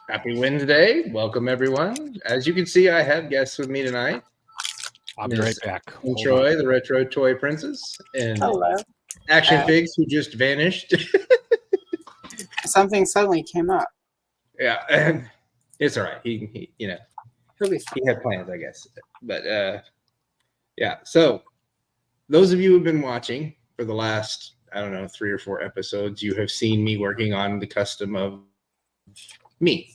Happy Wednesday. Welcome, everyone. As you can see, I have guests with me tonight. I'll be right back. And Troy, the retro toy princess, and Hello. Action Figs, who just vanished. Something suddenly came up. Yeah, and it's all right. He He'll be fine. he had plans, I guess. But yeah. So those of you who've been watching for the last, I don't know, 3 or 4 episodes, you have seen me working on the custom of me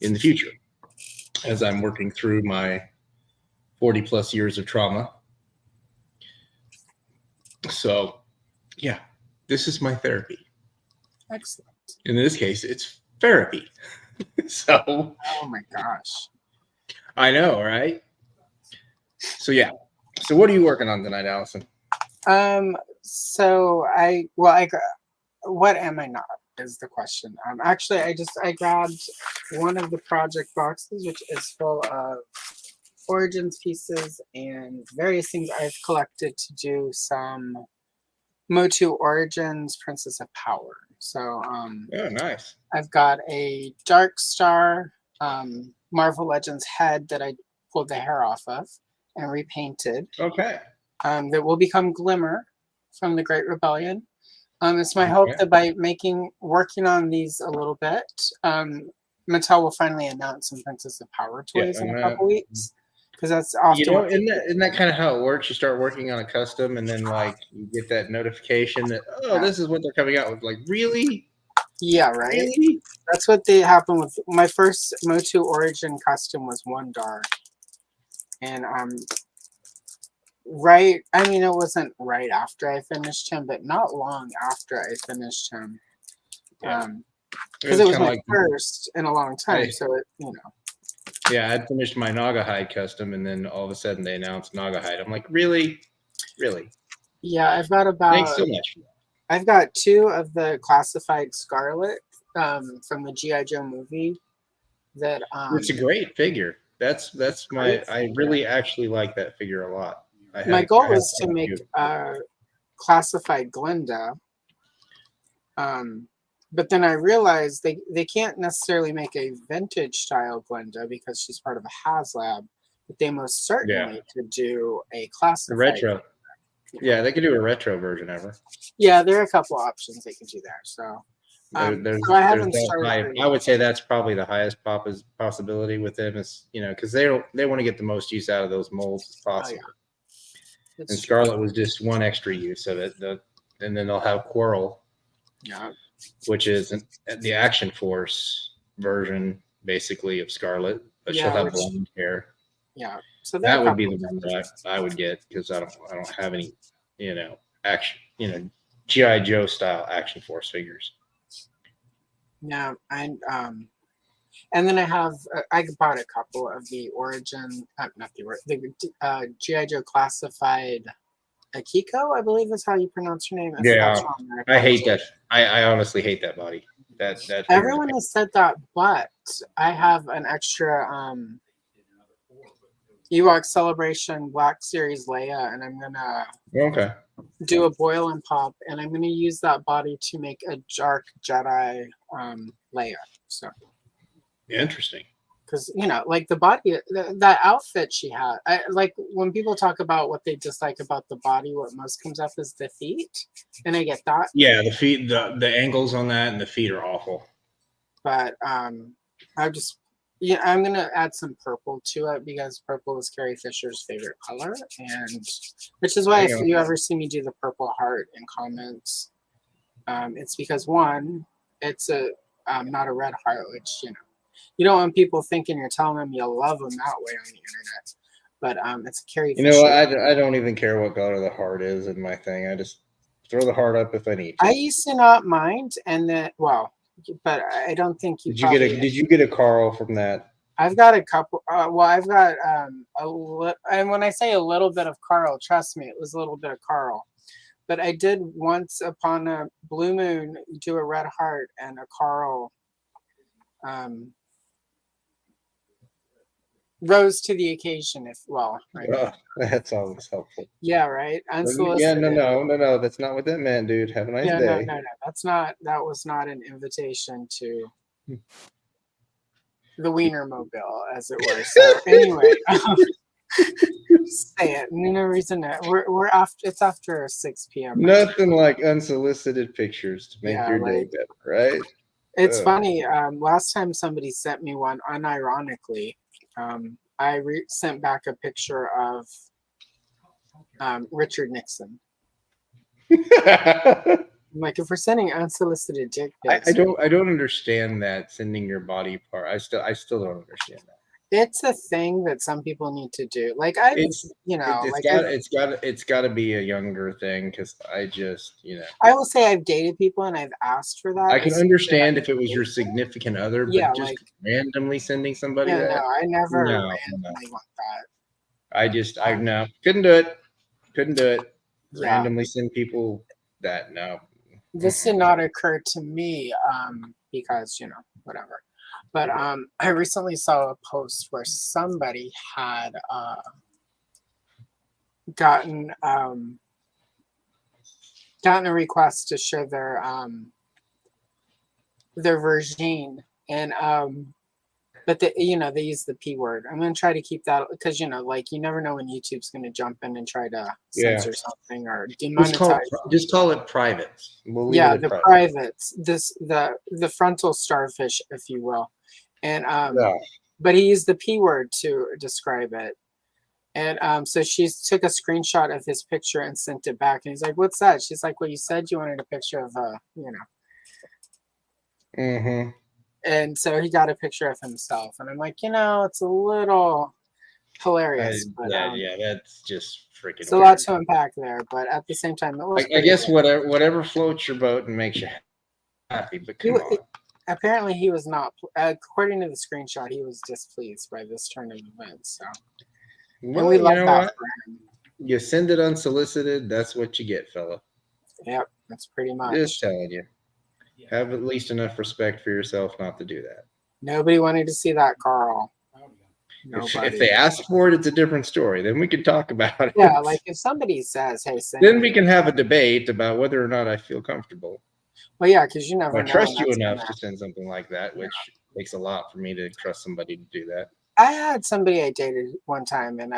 in the future as I'm working through my 40 plus years of trauma. So yeah, this is my therapy. Excellent. In this case, it's therapy. So Oh my gosh. I know, right? So yeah. So what are you working on tonight, Allison? So what am I not is the question. Actually, I grabbed one of the project boxes, which is full of Origins pieces and various things I've collected to do some Motu Origins Princess of Power. So Oh, nice. I've got a Dark Star Marvel Legends head that I pulled the hair off of and repainted. Okay. That will become Glimmer from the Great Rebellion. It's my hope that by working on these a little bit, Mattel will finally announce some Princess of Power toys in a couple weeks. Because that's often isn't that kind of how it works? You start working on a custom, and then like you get that notification that this is what they're coming out with. Like, really? Yeah, right. Really? That's what they happened with my first Motu Origin custom was Wondar, and right. I mean, it wasn't right after I finished him, but not long after I finished him. Because it was my first in a long time, so it Yeah, I'd finished my Naugahyde custom, and then all of a sudden they announced Naugahyde. I'm like, really? Yeah, I've got about. Thanks so much. I've got 2 of the classified Scarlet from the G.I. Joe movie. That it's a great figure. That's my. I really actually like that figure a lot. My goal was to make classified Glinda. But then I realized they can't necessarily make a vintage style Glinda because she's part of a HasLab, but they most certainly could do a classified retro. Yeah, they could do a retro version of her. Yeah, there are a couple options they can do there. So, so I haven't started. I would say that's probably the highest possibility with them is because they want to get the most use out of those molds as possible. Oh, yeah. And Scarlet was just one extra use of it. And then they'll have Quarrel. Yeah. Which is the Action Force version, basically, of Scarlet, but she'll have blonde hair. Yeah, so that would be the one that I would get because I don't have any, action, G.I. Joe style Action Force figures. Yeah, and then I bought a couple of the Origin, the G.I. Joe classified. Akiko, I believe is how you pronounce her name. I hate that. I honestly hate that body. That everyone has said that, but I have an extra Ewok Celebration Black Series Leia, and I'm gonna do a boil and pop, and I'm gonna use that body to make a Dark Jedi Leia. So interesting. Because like the body, that outfit she had, like when people talk about what they dislike about the body, what most comes up is the feet, and I get that. Yeah, the feet, the angles on that, and the feet are awful. But I just, Yeah, I'm gonna add some purple to it because purple is Carrie Fisher's favorite color, and which is why There if you go. you ever see me do the purple heart in comments, it's because one, it's a not a red heart, which you don't want people thinking you're telling them you love them that way on the internet, but it's a Carrie You know what? Fisher. I don't even care what color the heart is in my thing. I just throw the heart up if I need I to. used to not mind, and then but I don't think you probably. Did you get a Carl from that? I've got a couple. I've got and when I say a little bit of Carl, trust me, it was a little bit of Carl. But I did once upon a blue moon do a red heart and a Carl rose to the occasion. Right. Oh, that's always helpful. Yeah, right. Yeah, Unsolicited. no. That's not what that meant, dude. Have a nice Yeah, day. no. That was not an invitation to the Wienermobile, as it were. So anyway. Say it. No reason to. We're after. It's after 6 p.m. Nothing like unsolicited pictures to make Yeah, your day like, better, right? it's funny. Last time somebody sent me one, unironically, I sent back a picture of Richard Nixon. I'm like, if we're sending unsolicited dick pics, I don't understand that sending your body part. I still don't understand that. it's a thing that some people need to do. Like It's got to be a younger thing because I will say I've dated people and I've asked for that. I can understand if it was your significant other, Yeah, but just like randomly sending somebody yeah, that. no, I never No. randomly want that. I no couldn't do it. Yeah. Randomly send people that no. This did not occur to me because whatever. But I recently saw a post where somebody had gotten a request to share their version, and but they use the P word. I'm gonna try to keep that because like you never know when YouTube's gonna jump in and try to censor something or demonetize. Just call it private. We'll leave Yeah, it the private. privates, the frontal starfish, if you will, and but he used the P word to describe it, and so she took a screenshot of his picture and sent it back, and he's like, "What's that?" She's like, "Well, you said you wanted a picture of Mm-hmm. And so he got a picture of himself, and I'm like, it's a little hilarious, but that's just freaking. It's a lot to unpack there, but at the same time, it was. I guess whatever floats your boat and makes you happy, but come on. Apparently, he was not. According to the screenshot, he was displeased by this turn of events. So, Well, we love that for him. You send it unsolicited, that's what you get, fella. Yep, that's pretty much. Just telling you. Have at least enough respect for yourself not to do that. Nobody wanted to see that, Carl. If they ask for it, it's a different story. Then we can talk about it. Yeah, like if somebody says, "Hey, then we can have a debate about whether or not I feel comfortable." Well, yeah, because you never I know. trust you enough to send something like that, which takes a lot for me to trust somebody to do that. I had somebody I dated one time, and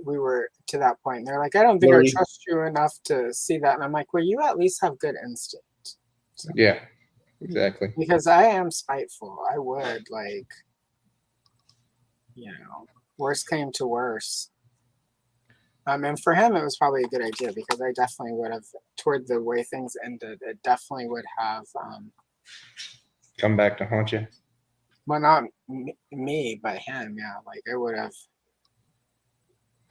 we were to that point. And they're like, "I don't think I trust you enough to see that," and I'm like, "Well, you at least have good instinct." So, yeah, exactly. Because I am spiteful. I would worst came to worse. And for him, it was probably a good idea because I definitely would have, toward the way things ended, it definitely would have come back to haunt you. Well, not me, but him. Yeah, like I would have.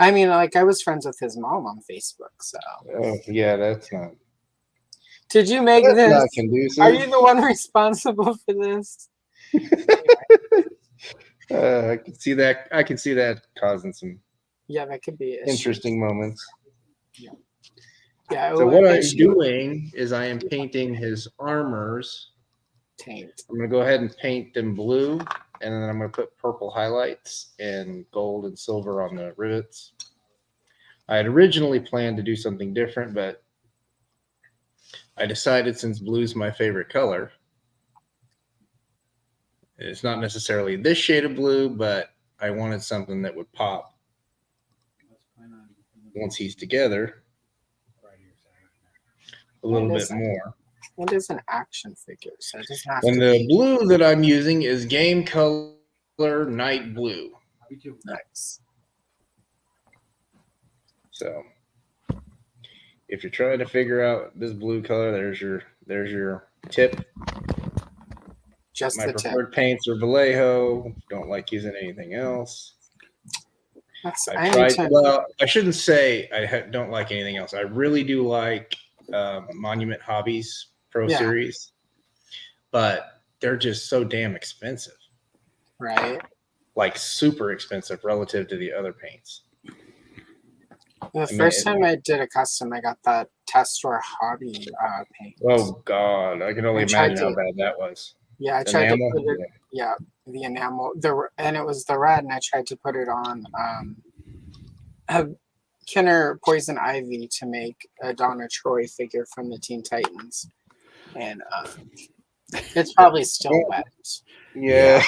I mean, like I was friends with his mom on Facebook, so. Oh yeah, that's not. Did you make this? Not conducive. Are you the one responsible for this? I can see that. I can see that causing some. Yeah, that could be interesting moments. Yeah. Yeah. So what I'm doing is I am painting his armors. I'm going to go ahead and paint them blue, and then I'm going to put purple highlights and gold and silver on the rivets. I had originally planned to do something different, but I decided since blue's my favorite color, it's not necessarily this shade of blue, but I wanted something that would pop once he's together a little bit more. It is an action figure, so it doesn't have and to the be. blue that I'm using is Game Color color night blue. Nice. So if you're trying to figure out this blue color, there's your tip. Just My the tip. preferred paints are Vallejo. Don't like using anything else. I need to. Well, I shouldn't say don't like anything else. I really do like Monument Hobbies Pro Series, but they're just so damn expensive. Right. Like super expensive relative to the other paints. The first time I did a custom, I got that Testor Hobby paint. Oh God, I can only imagine how bad that was. Yeah, I tried to put it. Yeah, the enamel. And it was the red, and I tried to put it on a Kenner Poison Ivy to make a Donna Troy figure from the Teen Titans, and it's probably still wet. Yeah.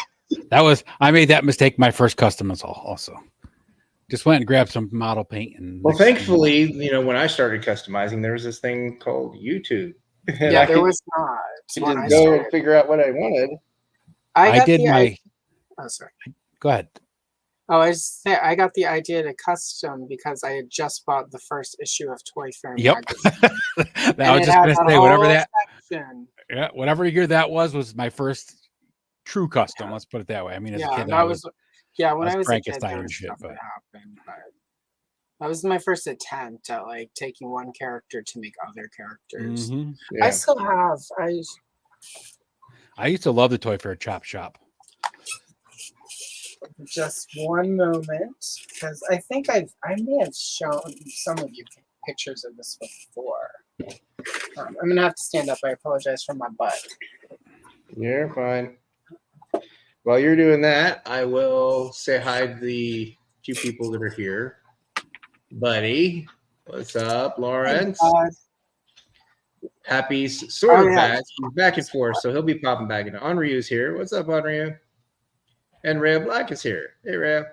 I made that mistake my first custom also. Just went and grabbed some model paint and. Well, thankfully, when I started customizing, there was this thing called YouTube. Yeah, there was not. When I go and figure out what I wanted. I did my. Oh, sorry. Go ahead. Oh, I got the idea to custom because I had just bought the first issue of ToyPherapy. Yep. I was just going to say whatever that. Section. Yeah, whatever year that was my first true custom. Yeah. Let's put it that way. I mean, as a kid, when I was a kid, there was stuff that happened, but that was my first attempt at like taking one character to make other characters. Mm-hmm. Yeah. I still have. I used to love the Toy Fair Chop Shop. Just one moment, because I think I may have shown some of you pictures of this before. I'm gonna have to stand up. I apologize for my butt. You're fine. While you're doing that, I will say hi to the few people that are here. Buddy, what's up, Lawrence? Happy's sort of back. He's back and forth, so he'll be popping back in. Henri's here. What's up, Henri? And Rhea Black is here. Hey, Rhea.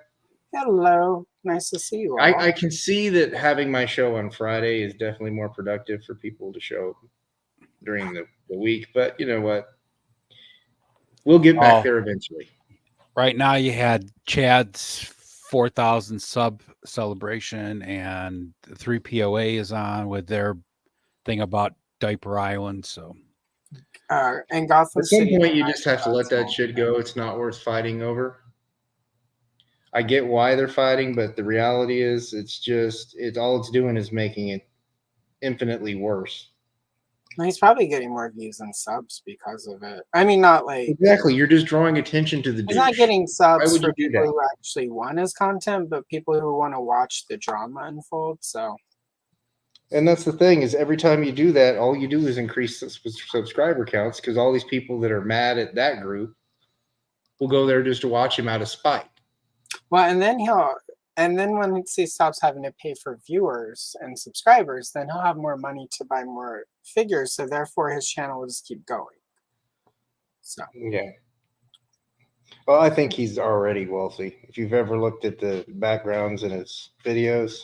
Hello. Nice to see you all. I can see that having my show on Friday is definitely more productive for people to show during the week, but you know what? We'll get back there eventually. Right now, you had Chad's 4,000 sub celebration, and 3POA is on with their thing about Diaper Island. So, and Gotham at some City, point, you just have to let that shit go. It's not worth fighting over. I get why they're fighting, but the reality is, all it's doing is making it infinitely worse. He's probably getting more views and subs because of it. I mean, not like exactly. You're just drawing attention to the. He's not getting subs for people that? who actually want his content, but people who want to watch the drama unfold. So, and that's the thing is, every time you do that, all you do is increase subscriber counts because all these people that are mad at that group will go there just to watch him out of spite. Well, and then when he stops having to pay for viewers and subscribers, then he'll have more money to buy more figures. So therefore, his channel will just keep going. So yeah. Well, I think he's already wealthy. If you've ever looked at the backgrounds in his videos,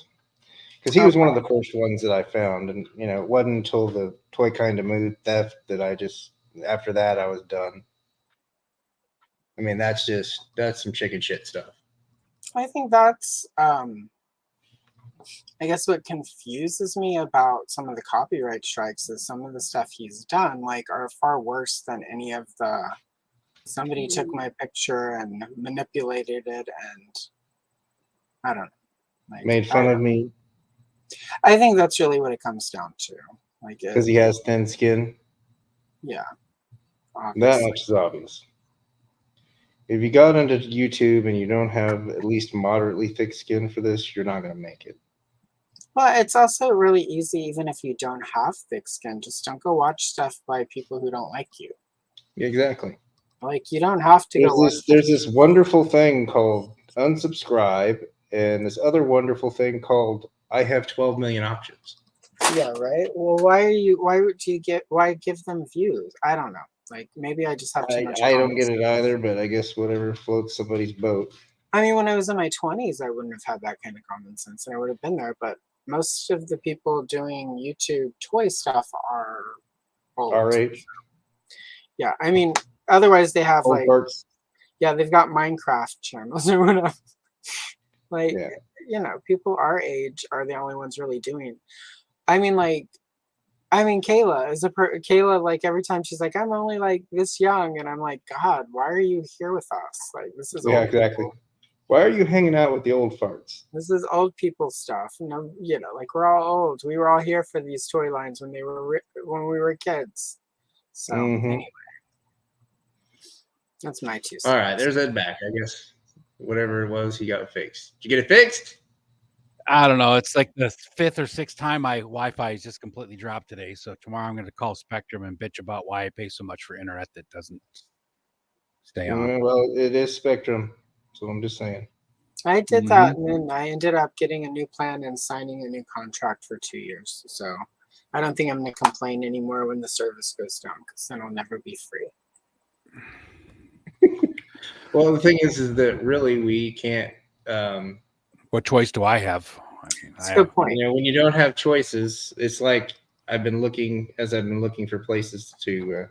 because he was one of the first ones that I found, and it wasn't until the Toy Kind of Mood theft that after that I was done. I mean, that's some chicken shit stuff. I think that's, I guess what confuses me about some of the copyright strikes is some of the stuff he's done, are far worse than any of the, somebody took my picture and manipulated it and, I don't know. Made fun of me. I think that's really what it comes down to. Because he has thin skin? Yeah. Obviously. That much is obvious. If you got into YouTube and you don't have at least moderately thick skin for this, you're not going to make it. Well, it's also really easy, even if you don't have thick skin. Just don't go watch stuff by people who don't like you. Exactly. You don't have to There's this wonderful thing called unsubscribe, and this other wonderful thing called I have 12 million options. Yeah, right? Well, why give them views? I don't know. Maybe I just have too much. I don't get it either, but I guess whatever floats somebody's boat. I mean, when I was in my 20s, I wouldn't have had that kind of common sense, and I would have been there. But most of the people doing YouTube toy stuff are old. Our age. Yeah, I mean, otherwise they have old parts. Yeah, they've got Minecraft channels or whatever. Like, Yeah. you know, people our age are the only ones really doing. I mean, like, Kayla is Kayla. Like every time she's like, "I'm only like this young," and I'm like, "God, why are you here with us? Like, this is Yeah, old exactly. people. Why are you hanging out with the old farts? This is old people stuff." No, you know, like we're all old. We were all here for these toy lines when when we were kids. So anyway, that's my 2 All right, cents. there's Ed back. I guess whatever it was, he got it fixed. Did you get it fixed? I don't know. It's like the 5th or 6th time my Wi-Fi is just completely dropped today. So tomorrow I'm going to call Spectrum and bitch about why I pay so much for internet that doesn't stay on. Well, it is Spectrum, so I'm just saying. I did that, and then I ended up getting a new plan and signing a new contract for 2 years. So I don't think I'm going to complain anymore when the service goes down, because then I'll never be free. Well, the thing is that really we can't. What choice do I have? I mean, That's a good point. You know, when you don't have choices, it's like I've been looking for places to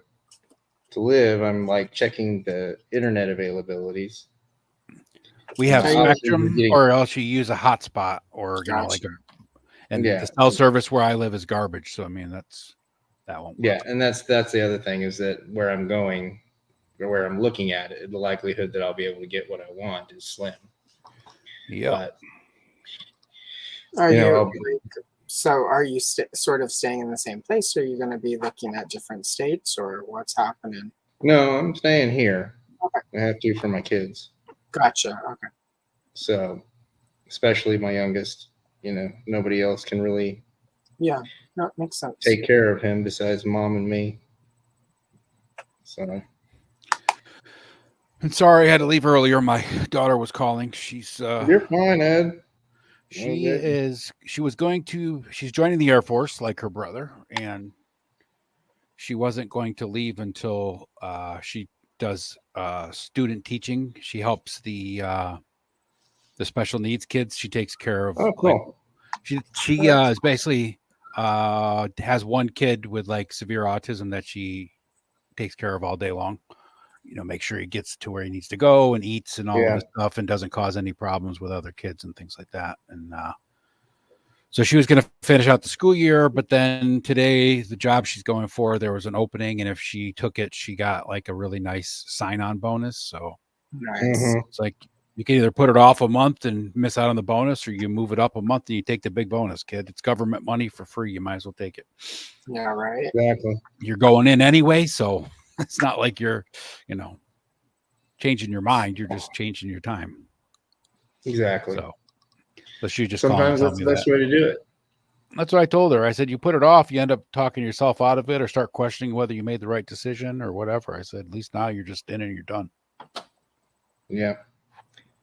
live. I'm like checking the internet availabilities. we have Are you- Spectrum, or else you use a hotspot, or you know, like, and Yeah. the cell service where I live is garbage. So I mean, that won't work. Yeah, and that's the other thing is that where I'm going, or where I'm looking at it, the likelihood that I'll be able to get what I want is slim. Yeah. But, Are you know, you? I'll be- So are you sort of staying in the same place, or are you going to be looking at different states, or what's happening? No, I'm staying here. Okay. I have to for my kids. Gotcha. Okay. So, especially my youngest, you know, nobody else can really Yeah, no, it makes sense. take care of him besides mom and me. So, I'm sorry I had to leave earlier. My daughter was calling. She's you're fine, Ed. she's joining the Air Force like her brother, and she wasn't going to leave until she does student teaching. She helps the special needs kids. She takes care of. Oh, cool. She is basically has one kid with like severe autism that she takes care of all day long. You know, make sure he gets to where he needs to go and eats and all of this stuff, and doesn't cause any problems with other kids and things like that. And so she was going to finish out the school year, but then today, the job she's going for, there was an opening, and if she took it, she got like a really nice sign-on bonus. So Nice. it's like you can either put it off a month and miss out on the bonus, or you move it up a month and you take the big bonus, kid. It's government money for free. You might as well take it. Yeah, right. Exactly. You're going in anyway, so it's not like you're, you know, changing your mind. You're just changing your time. Exactly. So she just sometimes that's the best way to do it. That's what I told her. I said, you put it off, you end up talking yourself out of it, or start questioning whether you made the right decision or whatever. I said, at least now you're just in and you're done. Yeah.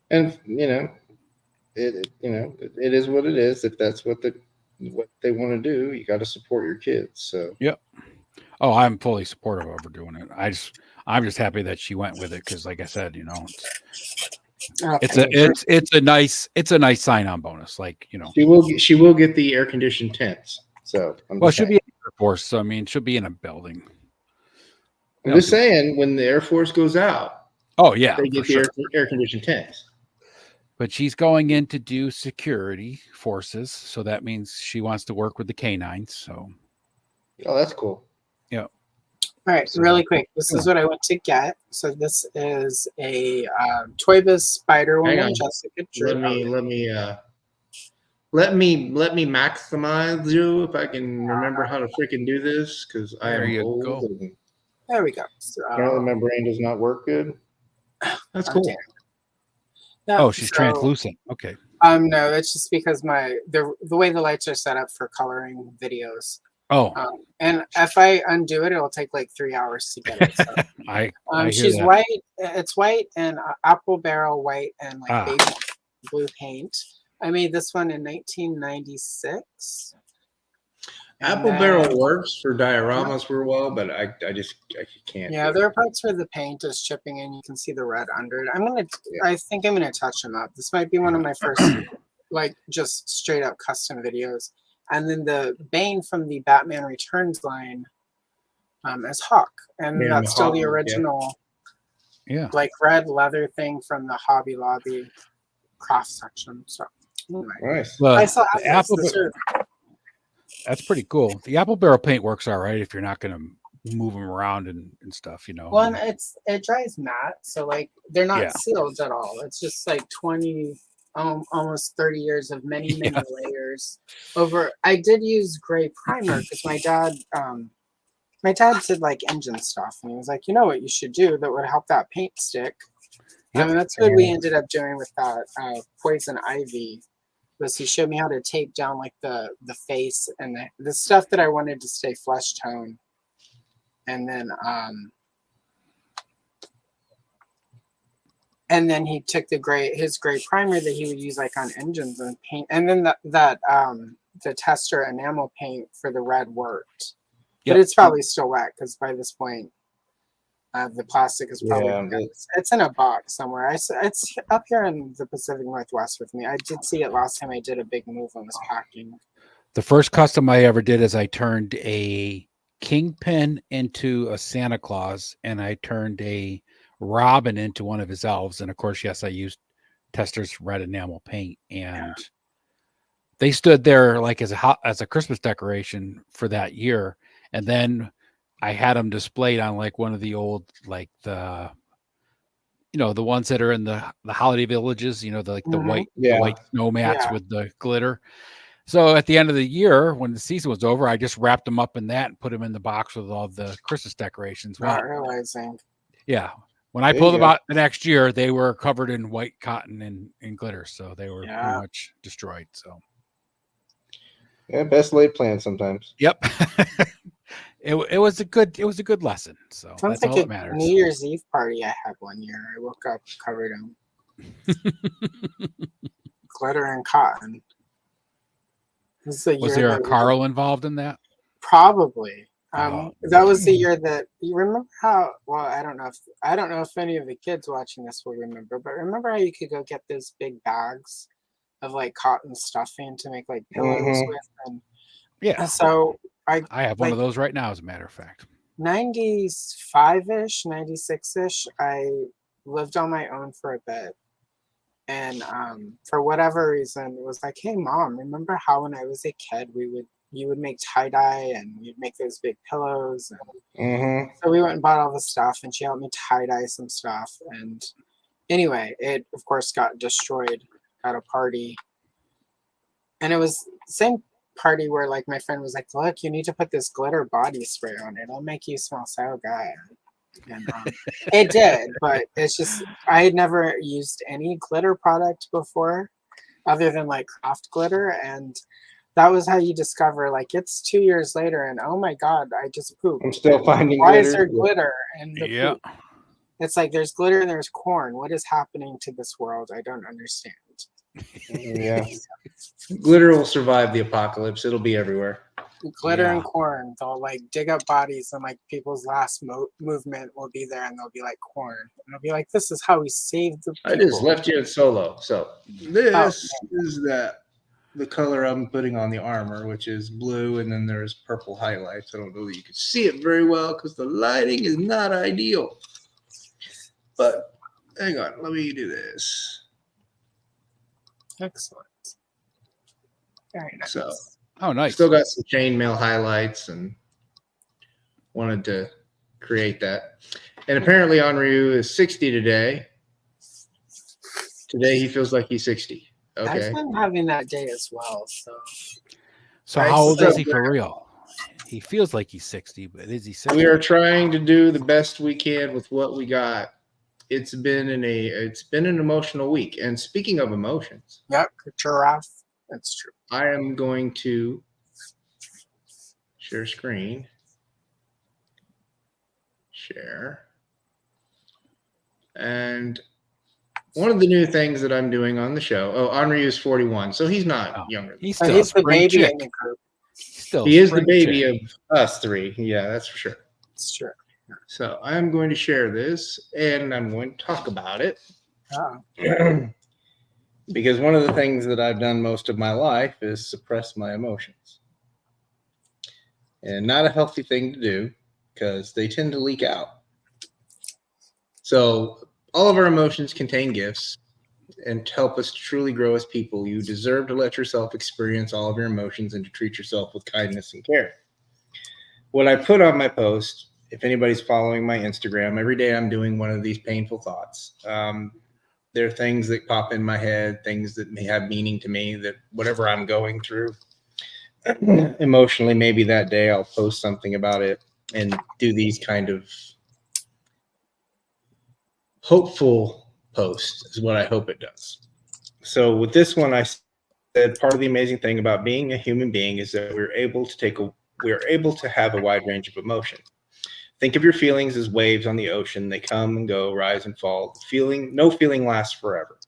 And you know, it is what it is. If that's what they want to do, you got to support your kids. So yep. Oh, I'm fully supportive of her doing it. I'm just happy that she went with it because, like I said, you know, it's a nice sign-on bonus. Like, you know, she will get the air conditioned tents. So she'll be in the Air Force. So I mean, she'll be in a building. I'm just saying, when the Air Force goes out, oh yeah, they get the air conditioned tents. But she's going in to do security forces, so that means she wants to work with the canines. So, oh, that's cool. Yeah. All right, so, really quick. This is what I went to get. So this is a Toy Biz Spider Woman Jessica Drew. Let me maximize you if I can remember how to freaking do this, because I am old. There we go. So, apparently my brain does not work good. That's cool. No, she's translucent. Okay. No, it's just because the way the lights are set up for coloring videos. Oh. And if I undo it, it'll take like 3 hours to get it. So. I she's that. White. It's white and apple barrel white and like baby blue paint. I made this one in 1996. Apple barrel works for dioramas for a while, but I can't. Yeah, there are parts where the paint is chipping and you can see the red under it. I think I'm gonna touch them up. This might be one of my first like just straight up custom videos. And then the Bane from the Batman Returns line as Hawk, and that's still the original. Yeah. like red leather thing from the Hobby Lobby craft section. So anyway, Nice. I Well, still have the this. apple, These are- that's pretty cool. The apple barrel paint works all right if you're not going to move them around and stuff, you know. One, it dries matte, so like they're not Yeah. sealed at all. It's just like 20, almost 30 years of many Yeah. layers. Over, I did use gray primer because my dad did like engine stuff, and he was like, you know what you should do that would help that paint stick. Yep. And that's what we ended up doing with that poison ivy. Was he showed me how to tape down like the face and the stuff that I wanted to stay flesh tone. And then he took his gray primer that he would use like on engines and paint, and then the tester enamel paint for the red worked. Yep. But it's probably still wet because by this point, the plastic is probably it's in a box somewhere. It's up here in the Pacific Northwest with me. I did see it last time I did a big move and was packing. The first custom I ever did is I turned a Kingpin into a Santa Claus, and I turned a Robin into one of his elves. And of course, yes, I used Tester's red enamel paint, and they stood there like as a Christmas decoration for that year. And then I had them displayed on like one of the old, like the ones that are in the holiday villages, the white snow mats with the glitter. So at the end of the year, when the season was over, I just wrapped them up in that and put them in the box with all the Christmas decorations. Not realizing. Yeah. When I pulled them out the next year, they were covered in white cotton and glitter. So they were pretty much destroyed. So yeah, best laid plans sometimes. Yep. It was a good lesson. So sounds that's like all that matters. New Year's Eve party I had one year. I woke up covered in glitter and cotton. Was there a Carl involved in that? Probably. That was the year that you remember how. Well, I don't know if any of the kids watching this will remember, but remember how you could go get those big bags of like cotton stuffing to make like pillows with, and yeah. So I have one of those right now, as a matter of fact. 95-ish, 96-ish. I lived on my own for a bit. And for whatever reason, it was like, hey, Mom, remember how when I was a kid, you would make tie-dye and you'd make those big pillows. And so we went and bought all the stuff, and she helped me tie-dye some stuff. And anyway, it, of course, got destroyed at a party. And it was the same party where, like, my friend was like, look, you need to put this glitter body spray on it. It'll make you smell so good. And it did, but it's just I had never used any glitter product before other than like craft glitter, and that was how you discover like it's 2 years later and oh my god, I just pooped. I'm still finding why glitter. is there glitter in the poop? It's like there's glitter and there's corn. What is happening to this world? I don't understand. Yeah. Glitter will survive the apocalypse. It'll be everywhere. Glitter and corn. They'll like dig up bodies, and like people's last movement will be there, and they'll be like corn. And they'll be like, "This is how we saved the people." I just left you in solo. So this is the color I'm putting on the armor, which is blue, and then there's purple highlights. I don't know that you can see it very well because the lighting is not ideal. But hang on, let me do this. Excellent. Very nice. So, nice. Still got some chainmail highlights and wanted to create that. And apparently Henri is 60 today. Today he feels like he's 60. Okay. I've been having that day as well. So how old is he for real? He feels like he's 60, but is he 60? We are trying to do the best we can with what we got. It's been an emotional week. And speaking of emotions, yep, giraffe. That's true. I am going to share screen. Share. And one of the new things that I'm doing on the show. Henri is 41, so he's not younger. He's the baby in the group. He is the baby of us three. Yeah, that's for sure. It's true. So I'm going to share this, and I'm going to talk about it. Because one of the things that I've done most of my life is suppress my emotions. And not a healthy thing to do because they tend to leak out. So all of our emotions contain gifts and to help us truly grow as people. You deserve to let yourself experience all of your emotions and to treat yourself with kindness and care. What I put on my post, if anybody's following my Instagram, every day I'm doing one of these painful thoughts. There are things that pop in my head, things that may have meaning to me, that whatever I'm going through emotionally, maybe that day I'll post something about it and do these kind of hopeful posts is what I hope it does. So with this one, I said part of the amazing thing about being a human being is that we're able to have a wide range of emotion. Think of your feelings as waves on the ocean. They come and go, rise and fall. No feeling lasts forever.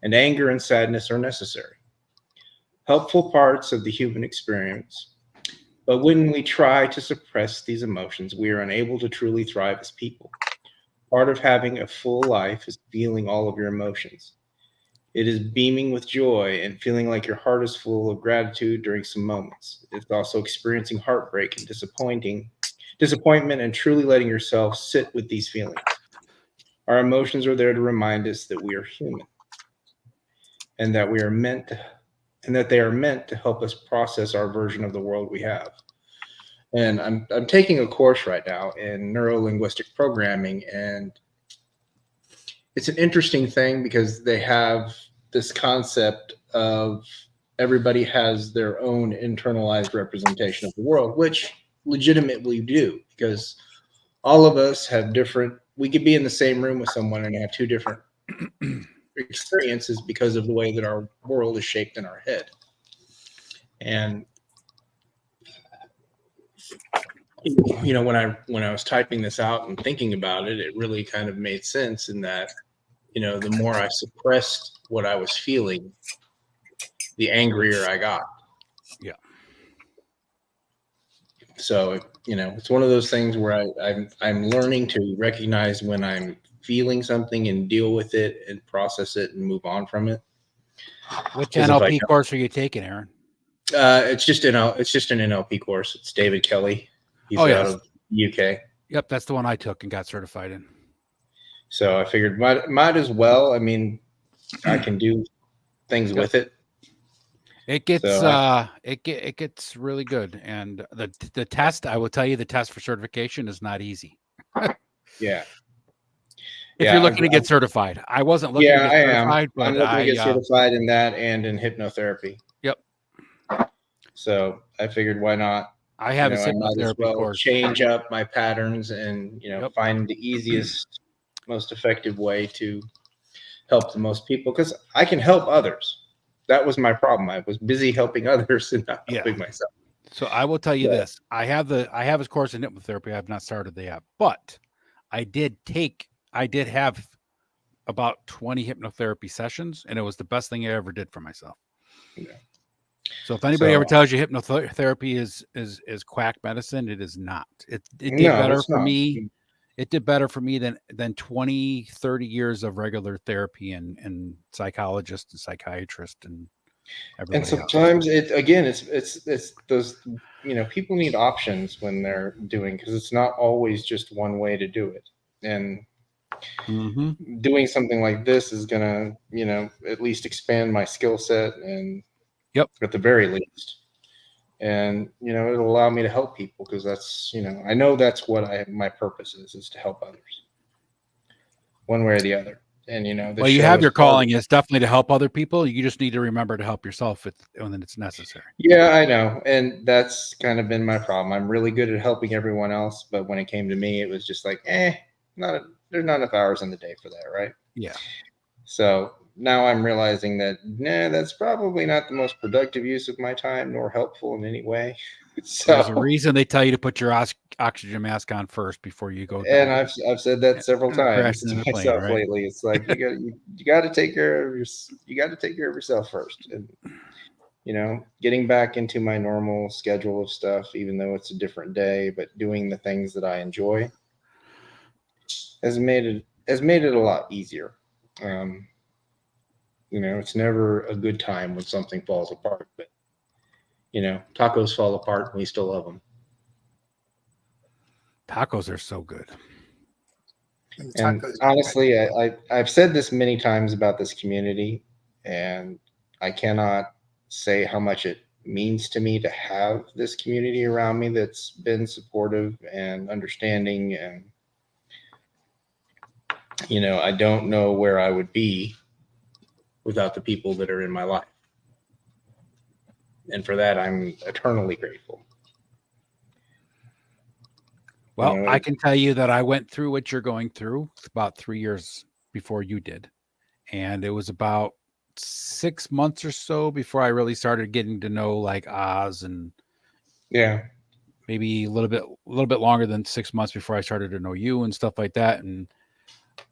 And anger and sadness are necessary, helpful parts of the human experience. But when we try to suppress these emotions, we are unable to truly thrive as people. Part of having a full life is feeling all of your emotions. It is beaming with joy and feeling like your heart is full of gratitude during some moments. It's also experiencing heartbreak and disappointment and truly letting yourself sit with these feelings. Our emotions are there to remind us that we are human and that they are meant to help us process our version of the world we have. And I'm taking a course right now in neuro-linguistic programming, and it's an interesting thing because they have this concept of everybody has their own internalized representation of the world, which legitimately do, because all of us have we could be in the same room with someone and have two different experiences because of the way that our world is shaped in our head. And when I was typing this out and thinking about it, it really kind of made sense in that, the more I suppressed what I was feeling, the angrier I got. Yeah. So, it's one of those things where I'm learning to recognize when I'm feeling something and deal with it and process it and move on from it. Which NLP course are you taking, Aaron? It's just an NLP course. It's David Kelly. He's out of UK. Yep, that's the one I took and got certified in. So I figured might as well. I mean, I can do things with it. It gets it gets really good, and the test, I will tell you, the test for certification is not easy. Yeah. If you're looking to get certified, I wasn't looking to get certified, but I'm looking to get certified in that and in hypnotherapy. Yep. So I figured, why not? I have a I might as hypnotherapy well course. change up my patterns and find the easiest, most effective way to help the most people, because I can help others. That was my problem. I was busy helping others and not helping myself. So I will tell you this: I have a course in hypnotherapy. I have not started the app, but I did have about 20 hypnotherapy sessions, and it was the best thing I ever did for myself. Yeah. So if anybody ever tells you hypnotherapy is quack medicine, it is not. It did better for me. It did better for me than 20, 30 years of regular therapy and psychologist and psychiatrist and everybody else. And sometimes it's those, people need options when they're doing, because it's not always just one way to do it. And doing something like this is gonna, at least expand my skill set, and at the very least. And it'll allow me to help people, because that's, I know that's what my purpose is to help others one way or the other. And well, you have your calling is definitely to help other people. You just need to remember to help yourself when it's necessary. Yeah, I know. And that's kind of been my problem. I'm really good at helping everyone else, but when it came to me, it was just like, there's not enough hours in the day for that, right? Yeah. So now I'm realizing that, that's probably not the most productive use of my time, nor helpful in any way. So there's a reason they tell you to put your oxygen mask on first before you go. And I've said that several times to myself lately. It's like, you got to take care of yourself first. And getting back into my normal schedule of stuff, even though it's a different day, but doing the things that I enjoy has made it a lot easier. It's never a good time when something falls apart, but tacos fall apart and we still love them. Tacos are so good. And Tacos. honestly, I've said this many times about this community, and I cannot say how much it means to me to have this community around me that's been supportive and understanding. And, I don't know where I would be without the people that are in my life. And for that, I'm eternally grateful. Well, I can tell you that I went through what you're going through about 3 years before you did. And it was about 6 months or so before I really started getting to know like Oz, and maybe a little bit longer than 6 months before I started to know you and stuff like that. And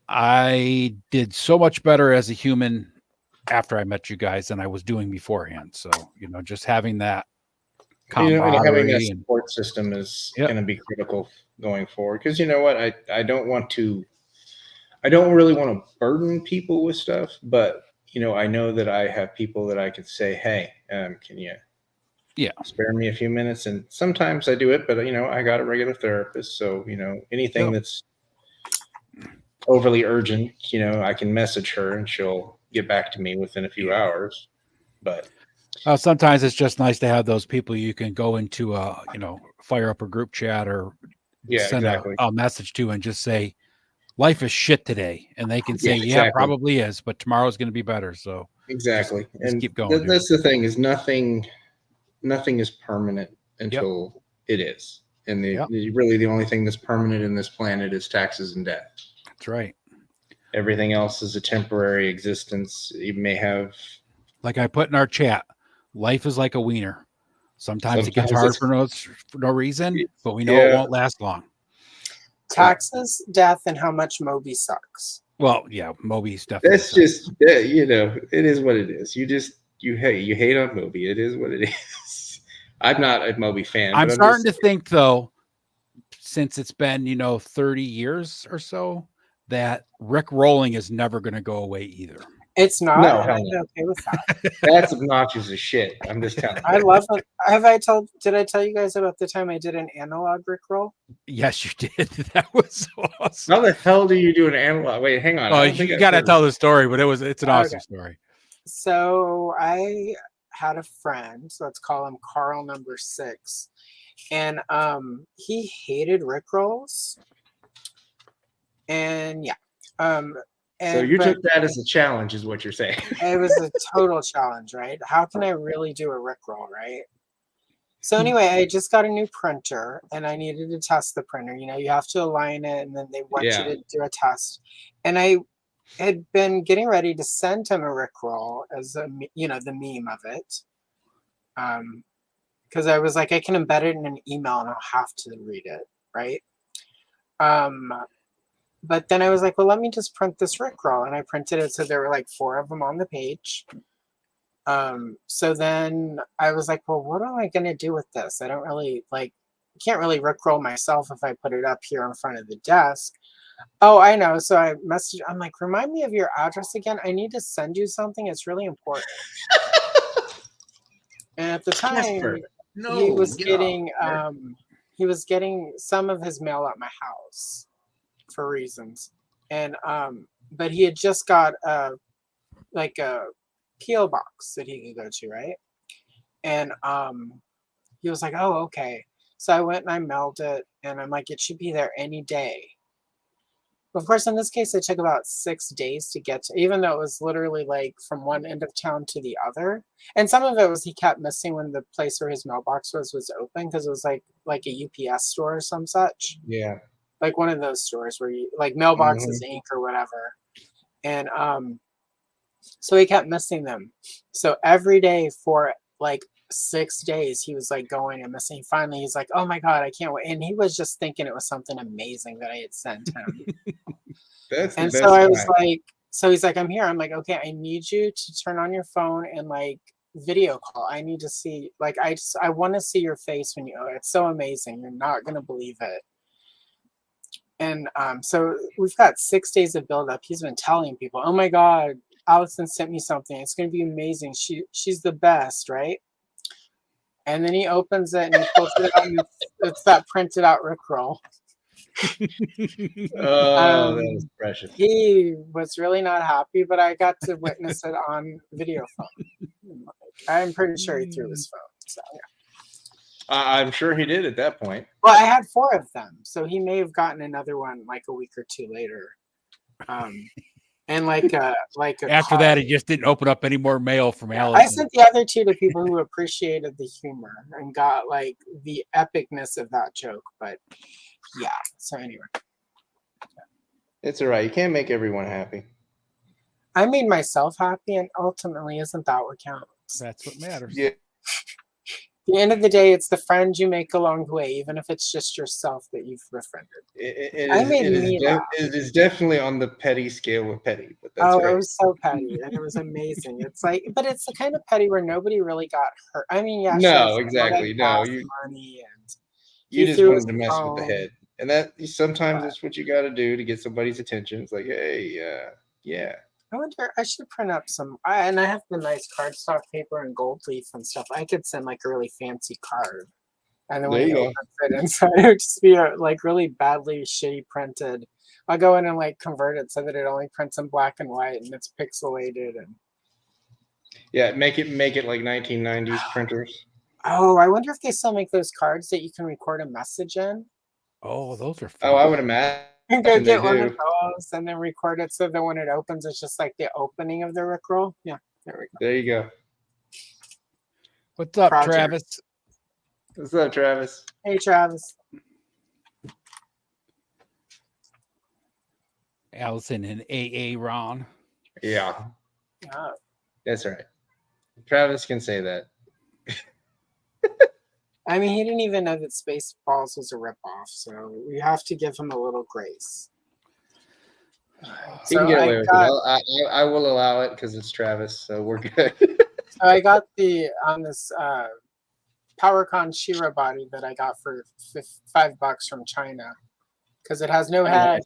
I did so much better as a human after I met you guys than I was doing beforehand. So, just having that having that camaraderie support system is Yep. going to be critical going forward. Because you know what, I don't really want to burden people with stuff, but I know that I have people that I could say, hey, can you spare me a few minutes? And sometimes I do it, but I got a regular therapist, so anything that's overly urgent, I can message her and she'll get back to me within a few hours. But sometimes it's just nice to have those people you can go into fire up a group chat or send a message to and just say, life is shit today. And they can say, yeah, probably is, but tomorrow's going to be better. So just and keep going. That's the thing, is nothing is permanent until it is. And really the only thing that's permanent in this planet is taxes and death. That's right. Everything else is a temporary existence. You may have, like I put in our chat, life is like a wiener. Sometimes it gets hard for no reason, but we know it won't last long. Taxes, death, and how much Moby sucks. Well, yeah, Moby's definitely. That's just it is what it is. You hate on Moby. It is what it is. I'm not a Moby fan. I'm starting to think though, since it's been 30 years or so, that Rick rolling is never going to go away either. It's not. No, I'm okay with that. That's obnoxious as shit. I'm just telling you. I love it. Did I tell you guys about the time I did an analog Rickroll? Yes, you did. That was awesome. How the hell do you do an analog? Wait, hang on. Oh, you got to tell the story, but it's an awesome story. So I had a friend, so let's call him Carl number 6. And he hated Rickrolls. And so you took that as a challenge, is what you're saying. It was a total challenge, right? How can I really do a Rickroll, right? So anyway, I just got a new printer and I needed to test the printer. You have to align it and then they want you to do a test. And I had been getting ready to send him a Rickroll as the meme of it. Because I was like, I can embed it in an email and I'll have to read it, right? But then I was like, well, let me just print this Rickroll. And I printed it. So there were like 4 of them on the page. So then I was like, well, what am I going to do with this? I don't really can't really Rickroll myself if I put it up here in front of the desk. Oh, I know. So I messaged, I'm like, remind me of your address again. I need to send you something. It's really important. And at the time, he was getting some of his mail at my house for reasons. And but he had just got a PO box that he could go to, right? And he was like, oh, okay. So I went and I mailed it, and I'm like, it should be there any day. Of course, in this case, it took about 6 days to get to, even though it was literally like from one end of town to the other. And some of it was he kept missing when the place where his mailbox was open, because it was like a UPS store or some such. Yeah. Like one of those stores where you like Mailboxes Inc. or whatever. And so he kept missing them. So every day for like 6 days, he was like going and missing. Finally, he's like, oh my God, I can't wait. And he was just thinking it was something amazing that I had sent him. And so I was like, so he's like, I'm here. I'm like, okay, I need you to turn on your phone and like video call. I need to see, like, I want to see your face when it's so amazing. You're not going to believe it. And so we've got 6 days of build up. He's been telling people, oh my God, Allison sent me something. It's going to be amazing. She's the best, right? And then he opens it and he pulls it out, and it's that printed out Rickroll. Oh, that was precious. He was really not happy, but I got to witness it on video phone. I'm pretty sure he threw his phone. So yeah. I'm sure he did at that point. Well, I had 4 of them, so he may have gotten another one like a week or 2 later. And like a After card. that, he just didn't open up any more mail from Yeah, Allison. I sent the other 2 to people who appreciated the humor and got like the epicness of that joke. But yeah, so anyway. It's all right. You can't make everyone happy. I made myself happy, and ultimately, isn't that what counts? That's what matters. Yeah. At the end of the day, it's the friend you make along the way, even if it's just yourself that you've befriended. It is definitely on the petty scale of petty. But that's It right. was so petty, and it was amazing. It's like, but it's the kind of petty where nobody really got hurt. I mean, yeah, No, sure, exactly. No, money, and you he just threw wanted his to mess with the phone. head, and that sometimes But that's what you got to do to get somebody's attention. It's like, hey, yeah. I wonder. I should print up some. And I have the nice cardstock paper and gold leaf and stuff. I could send like a really fancy card, and then when There he you go. opens it inside, it would just be like really badly shitty printed. I'll go in and like convert it so that it only prints in black and white and it's pixelated and. Yeah, make it like 1990s printers. Oh, I wonder if they still make those cards that you can record a message in. Oh, those are fun. Oh, I would imagine You go they get one do. of those and then record it so that when it opens, it's just like the opening of the Rickroll. Yeah, there we go. There you go. What's up, Project. Travis? What's up, Travis? Hey, Travis. Allison and AA Ron. Yeah, Yeah. that's right. Travis can say that. I mean, he didn't even know that Spaceballs was a ripoff, so we have to give him a little grace. He can get away with it. I will allow it because it's Travis, so we're good. So I got on this PowerCon Shira body that I got for $5 from China because it has no head.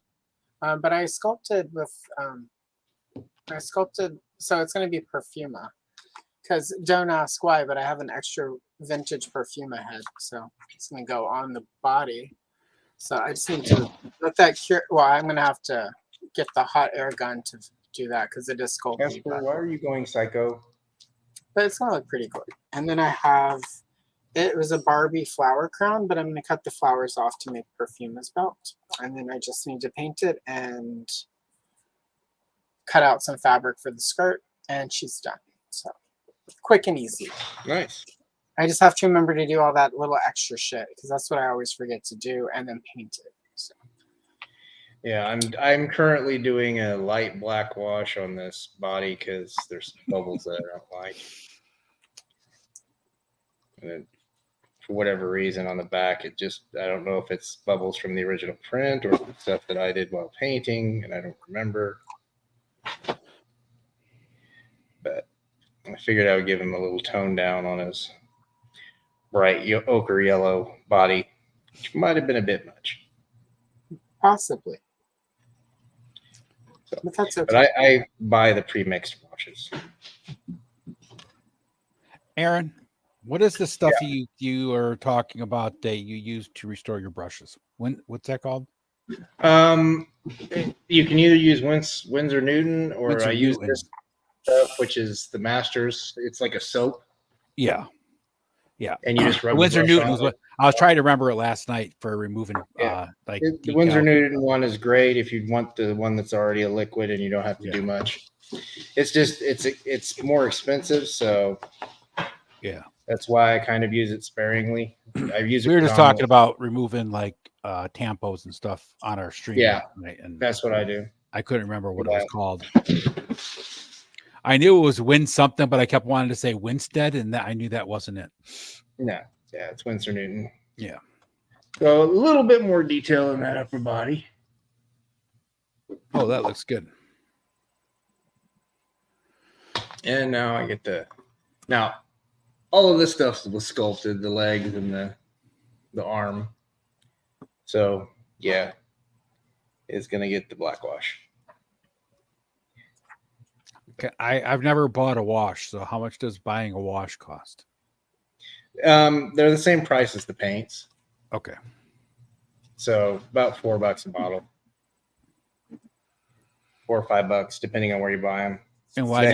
But I sculpted with so it's going to be Perfuma. Because don't ask why, but I have an extra vintage Perfuma head, so it's going to go on the body. So I just need to let that cure. Well, I'm going to have to get the hot air gun to do that because it is sculpted. Casper, why are you going psycho? But it's going to look pretty good. And then I have, it was a Barbie flower crown, but I'm going to cut the flowers off to make Perfuma's belt. And then I just need to paint it and cut out some fabric for the skirt, and she's done. So quick and easy. Nice. I just have to remember to do all that little extra shit because that's what I always forget to do, and then paint it. So. Yeah, I'm currently doing a light black wash on this body because there's bubbles that I don't like. And then for whatever reason on the back, I don't know if it's bubbles from the original print or stuff that I did while painting, and I don't remember. But I figured I would give him a little tone down on his bright ochre yellow body, which might have been a bit much. Possibly. So, but that's okay. But I buy the pre-mixed washes. Aaron, what is the stuff you are talking about that you use to restore your brushes? What's that called? You can either use Winsor Newton or Winsor I use Newton. this stuff, which is the Masters. It's like a soap. Yeah. And you just rub Winsor the brush Newton on was it. what I was trying to remember it last night for removing The decals. Winsor Newton one is great if you want the one that's already a liquid and you don't have to do much. It's just it's more expensive, so yeah, that's why I kind of use it sparingly. I use it. We were just talking about removing like tampos and stuff on our stream. Yeah, right? And that's what I do. I couldn't remember what it was called. I knew it was Win something, but I kept wanting to say Winstead, and I knew that wasn't it. No, yeah, it's Winsor Newton. Yeah. So a little bit more detail in that upper body. Oh, that looks good. And now I get all of this stuff was sculpted, the legs and the arm. So yeah, it's gonna get the black wash. Okay, I've never bought a wash, so how much does buying a wash cost? They're the same price as the paints. Okay. So about $4 a bottle, $4 or $5, depending on where you buy them. And why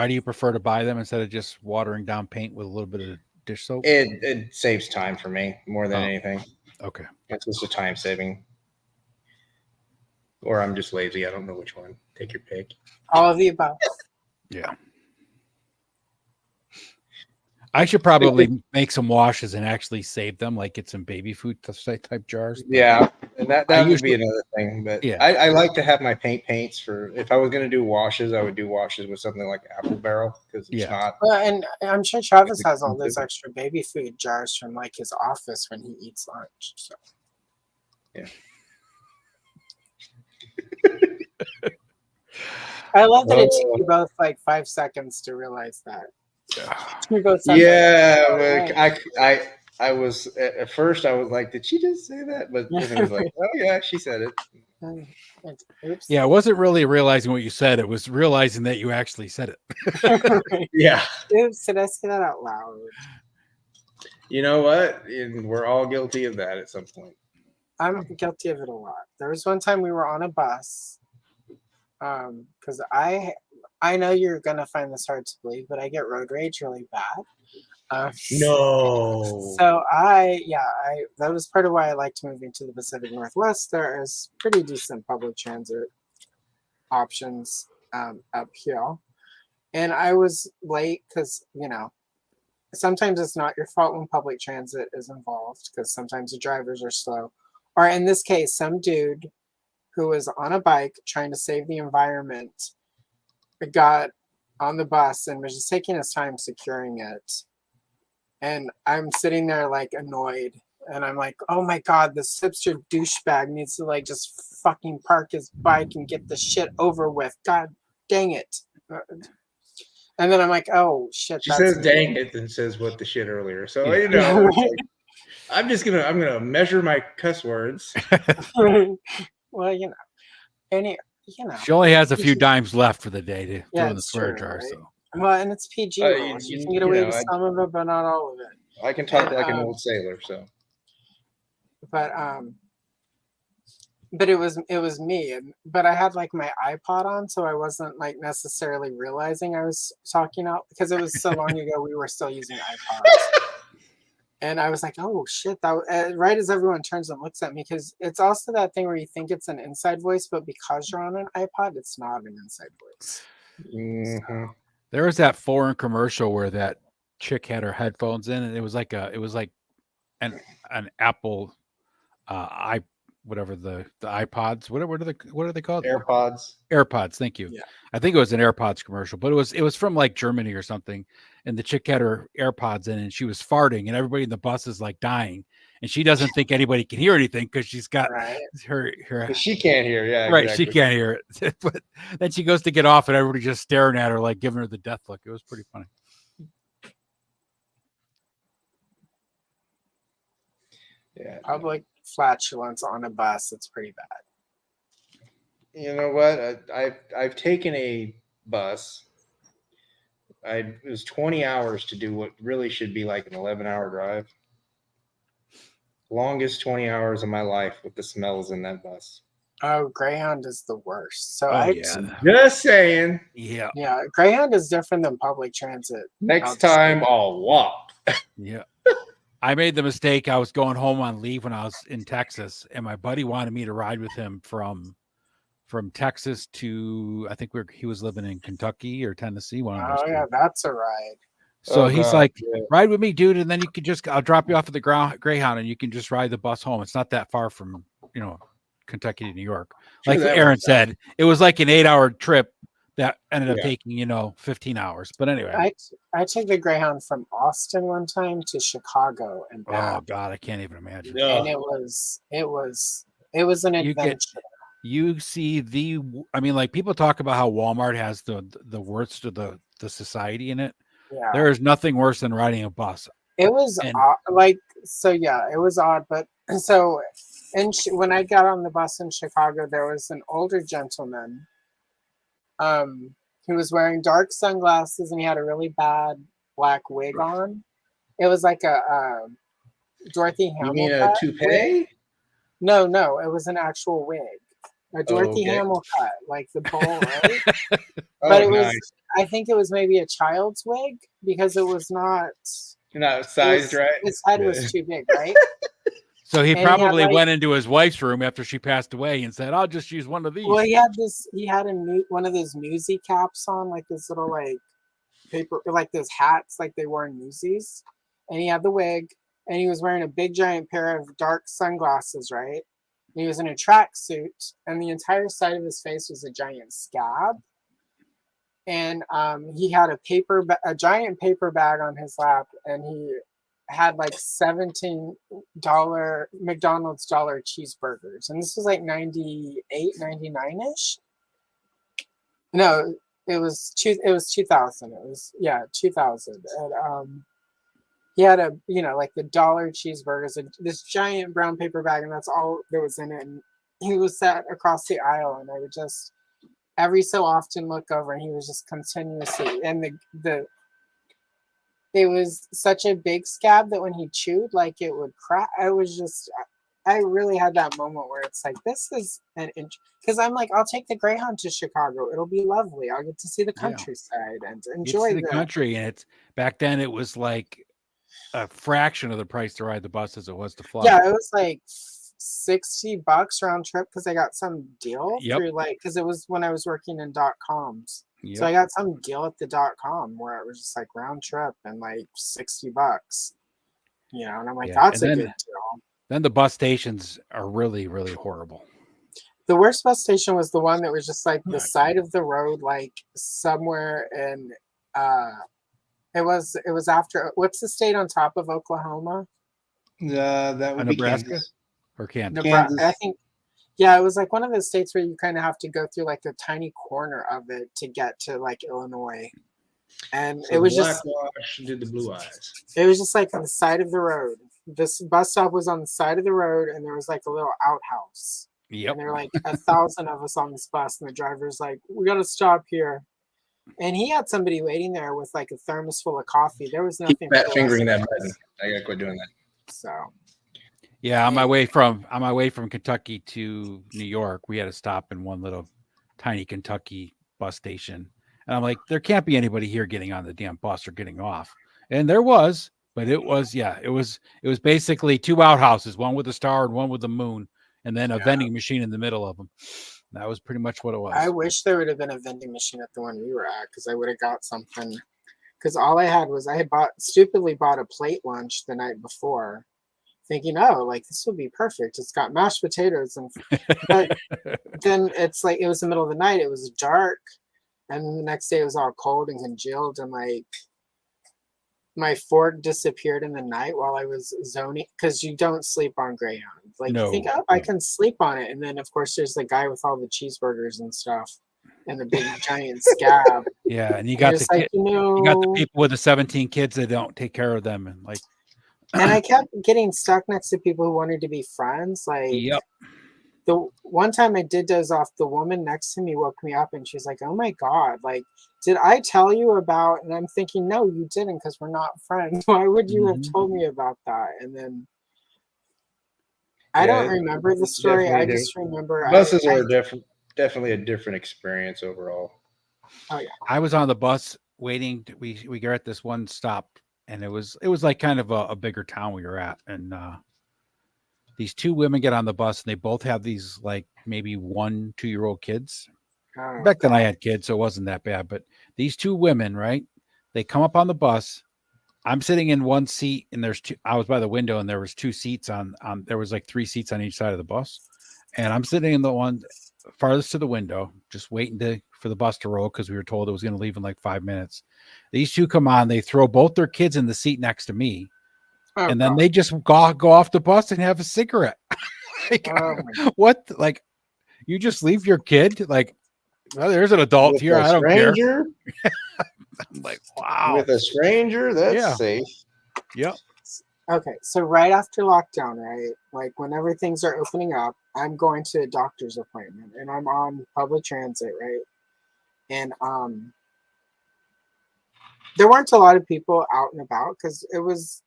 do you prefer to buy them instead of just watering down paint with a little bit of dish soap? It saves time for me more than anything. Okay. It's just a time saving. Or I'm just lazy. I don't know which one. Take your pick. All of the above. Yeah. I should probably make some washes and actually save them, like get some baby food type jars. Yeah, and that would be another thing. But yeah, I like to have my paints for if I was going to do washes, I would do washes with something like Apple Barrel because it's not. Well, and I'm sure Travis has all those extra baby food jars from like his office when he eats lunch. So. Yeah. I love that it took you both like 5 seconds to realize that. Yeah, I was at first I was like, did she just say that? But then it was like, oh yeah, she said it. Oops. Yeah, I wasn't really realizing what you said. It was realizing that you actually said it. Yeah. Oops, did I say that out loud? You know what? And we're all guilty of that at some point. I'm guilty of it a lot. There was one time we were on a bus. Because I know you're gonna find this hard to believe, but I get road rage really bad. No. So that was part of why I liked moving to the Pacific Northwest. There is pretty decent public transit options up here, and I was late because sometimes it's not your fault when public transit is involved because sometimes the drivers are slow, or in this case, some dude who was on a bike trying to save the environment got on the bus and was just taking his time securing it. And I'm sitting there like annoyed. And I'm like, oh my God, this hipster douchebag needs to like just fucking park his bike and get the shit over with. God dang it. And then I'm like, oh shit. She says dang it and says what the shit earlier. So, I'm gonna measure my cuss words. Well, she only has a few dimes left for the day to throw in the swear jar. Right? So well, and it's PG rules. You can get away with some of it, but not all of it. I can talk like an old sailor, so. But it was me, but I had like my iPod on, so I wasn't like necessarily realizing I was talking out because it was so long ago we were still using iPods. And I was like, oh, shit. That right as everyone turns and looks at me, because it's also that thing where you think it's an inside voice, but because you're on an iPod, it's not an inside voice. Mm-hmm. So. There was that foreign commercial where that chick had her headphones in, and it was like an Apple whatever the iPods, what are they called? AirPods. Thank you. Yeah. I think it was an AirPods commercial, but it was from like Germany or something. And the chick had her AirPods in and she was farting and everybody in the bus is like dying. And she doesn't think anybody can hear anything because she's got her she can't hear. Yeah. Right. Exactly. She can't hear it. But then she goes to get off and everybody just staring at her, like giving her the death look. It was pretty funny. Yeah. Public flatulence on a bus, it's pretty bad. You know what? I've taken a bus. It was 20 hours to do what really should be like an 11-hour drive. Longest 20 hours of my life with the smells in that bus. Oh, Greyhound is the worst. So just saying. Yeah. Yeah, Greyhound is different than public transit. Next time I'll walk. Yeah. I made the mistake. I was going home on leave when I was in Texas, and my buddy wanted me to ride with him from Texas to, I think he was living in Kentucky or Tennessee. That's a ride. So he's like, ride with me, dude, and then I'll drop you off at the Greyhound, and you can just ride the bus home. It's not that far from Kentucky to New York. Like Aaron said, it was like an 8-hour trip that ended up taking 15 hours. But anyway, I took the Greyhound from Austin one time to Chicago and back. Oh God, I can't even imagine. And it was an adventure. You see like people talk about how Walmart has the worst of the society in it. Yeah. There is nothing worse than riding a bus. It was it was odd, but so when I got on the bus in Chicago, there was an older gentleman. He was wearing dark sunglasses and he had a really bad black wig on. It was like a Dorothy Hamill. You mean a toupee? No, no, it was an actual wig. A Dorothy okay. Hamill cut, like the bowl, right? Oh, But it was, nice. I think it was maybe a child's wig because it was not, Not it sized was, right. his head was Yeah. too big, right? So he And he had probably like, went into his wife's room after she passed away and said, "I'll just use one of these." well, he had one of those newsy caps on, like this little like paper, like those hats, like they wore in newsies. And he had the wig, and he was wearing a big giant pair of dark sunglasses, right? And he was in a tracksuit, and the entire side of his face was a giant scab. And he had a giant paper bag on his lap, and he had like $17 McDonald's dollar cheeseburgers, and this was like 98, 99-ish. No, it was 2000. It was, yeah, 2000. And he had a, like the dollar cheeseburgers and this giant brown paper bag, and that's all there was in it. And he was sat across the aisle, and I would just every so often look over, and he was just continuously, and the it was such a big scab that when he chewed, like it would crack. I really had that moment where it's like, this is an inch, because I'm like, I'll take the Greyhound to Chicago. It'll be lovely. I'll get to see the Yeah. countryside and Get to enjoy the country, and it's back then it was like a fraction of the price to ride the bus as it was to fly. Yeah, it was like $60 round trip because I got some deal Yep. through, like, because it was when I was working in .coms. Yep. So I got some deal at the .com where it was just like round trip and like $60. And I'm like, Yeah, that's and a then- good deal. Then the bus stations are really, really horrible. The worst bus station was the one that was just like the side of the road, like somewhere in it was after, what's the state on top of Oklahoma? That would be Nebraska Kansas. or Kansas. Nebraska. I think, yeah, it was like one of the states where you kind of have to go through like a tiny corner of it to get to like Illinois. And So it was Black just Wash did the blue eyes. it was just like on the side of the road. This bus stop was on the side of the road, and there was like a little outhouse. Yep. And there were like 1,000 of us on this bus, and the driver's like, "We got to stop here." And he had somebody waiting there with like a thermos full of coffee. There was nothing. Keep fat for fingering us. that button. I gotta quit doing that. So Yeah, on my way from Kentucky to New York, we had to stop in one little tiny Kentucky bus station. And I'm like, there can't be anybody here getting on the damn bus or getting off. And there was, but it was basically two outhouses, one with a star and one with the moon, and then a vending machine in the middle of them. That was pretty much what it was. I wish there would have been a vending machine at the one we were at, because I would have got something. Because all I had was I had stupidly bought a plate lunch the night before, thinking, oh, like this would be perfect. It's got mashed potatoes, but then it's like it was the middle of the night. It was dark, and then the next day it was all cold and congealed, and like my fork disappeared in the night while I was zoning, because you don't sleep on Greyhound. Like you think, oh, I can sleep on it, and then of course there's the guy with all the cheeseburgers and stuff, and the big giant scab. Yeah, and you got the you got the people with the 17 kids that don't take care of them, and like. And I kept getting stuck next to people who wanted to be friends. Like, yep. The one time I did doze off, the woman next to me woke me up, and she's like, "Oh my God, like, did I tell you about?" And I'm thinking, no, you didn't, because we're not friends. Why would you have told me about that? And then I don't remember the story. I just remember buses are definitely a different experience overall. Oh yeah. I was on the bus waiting. We got at this one stop, and it was like kind of a bigger town we were at, and these two women get on the bus, and they both have these like maybe 1-2-year-old kids. Oh, Back then I had kids, so it wasn't that bad. But these two women, right? They come up on the bus. I'm sitting in one seat, and there's two. I was by the window, and there was two seats on. There was like 3 seats on each side of the bus, and I'm sitting in the one farthest to the window, just waiting for the bus to roll, because we were told it was going to leave in like 5 minutes. These two come on. They throw both their kids in the seat next to me. And then they just go off the bus and have a cigarette. Like, what? Like, you just leave your kid? Like, well, there's an adult with here. I don't care. I'm like, wow. With a stranger? That's safe. Yep. Okay, so right after lockdown, right? Like whenever things are opening up, I'm going to a doctor's appointment, and I'm on public transit, right? And there weren't a lot of people out and about, because it was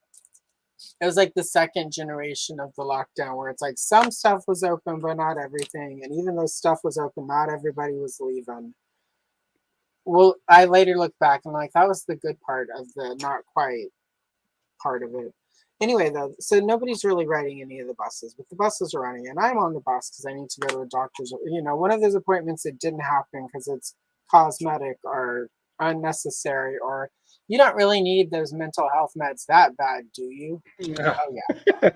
it was like the second generation of the lockdown where it's like some stuff was open, but not everything. And even though stuff was open, not everybody was leaving. Well, I later look back and like that was the good part of the not quite part of it. Anyway, though, so nobody's really riding any of the buses, but the buses are running, and I'm on the bus because I need to go to a doctor's. One of those appointments that didn't happen because it's cosmetic or unnecessary, or you don't really need those mental health meds that bad, do you? No. Oh yeah.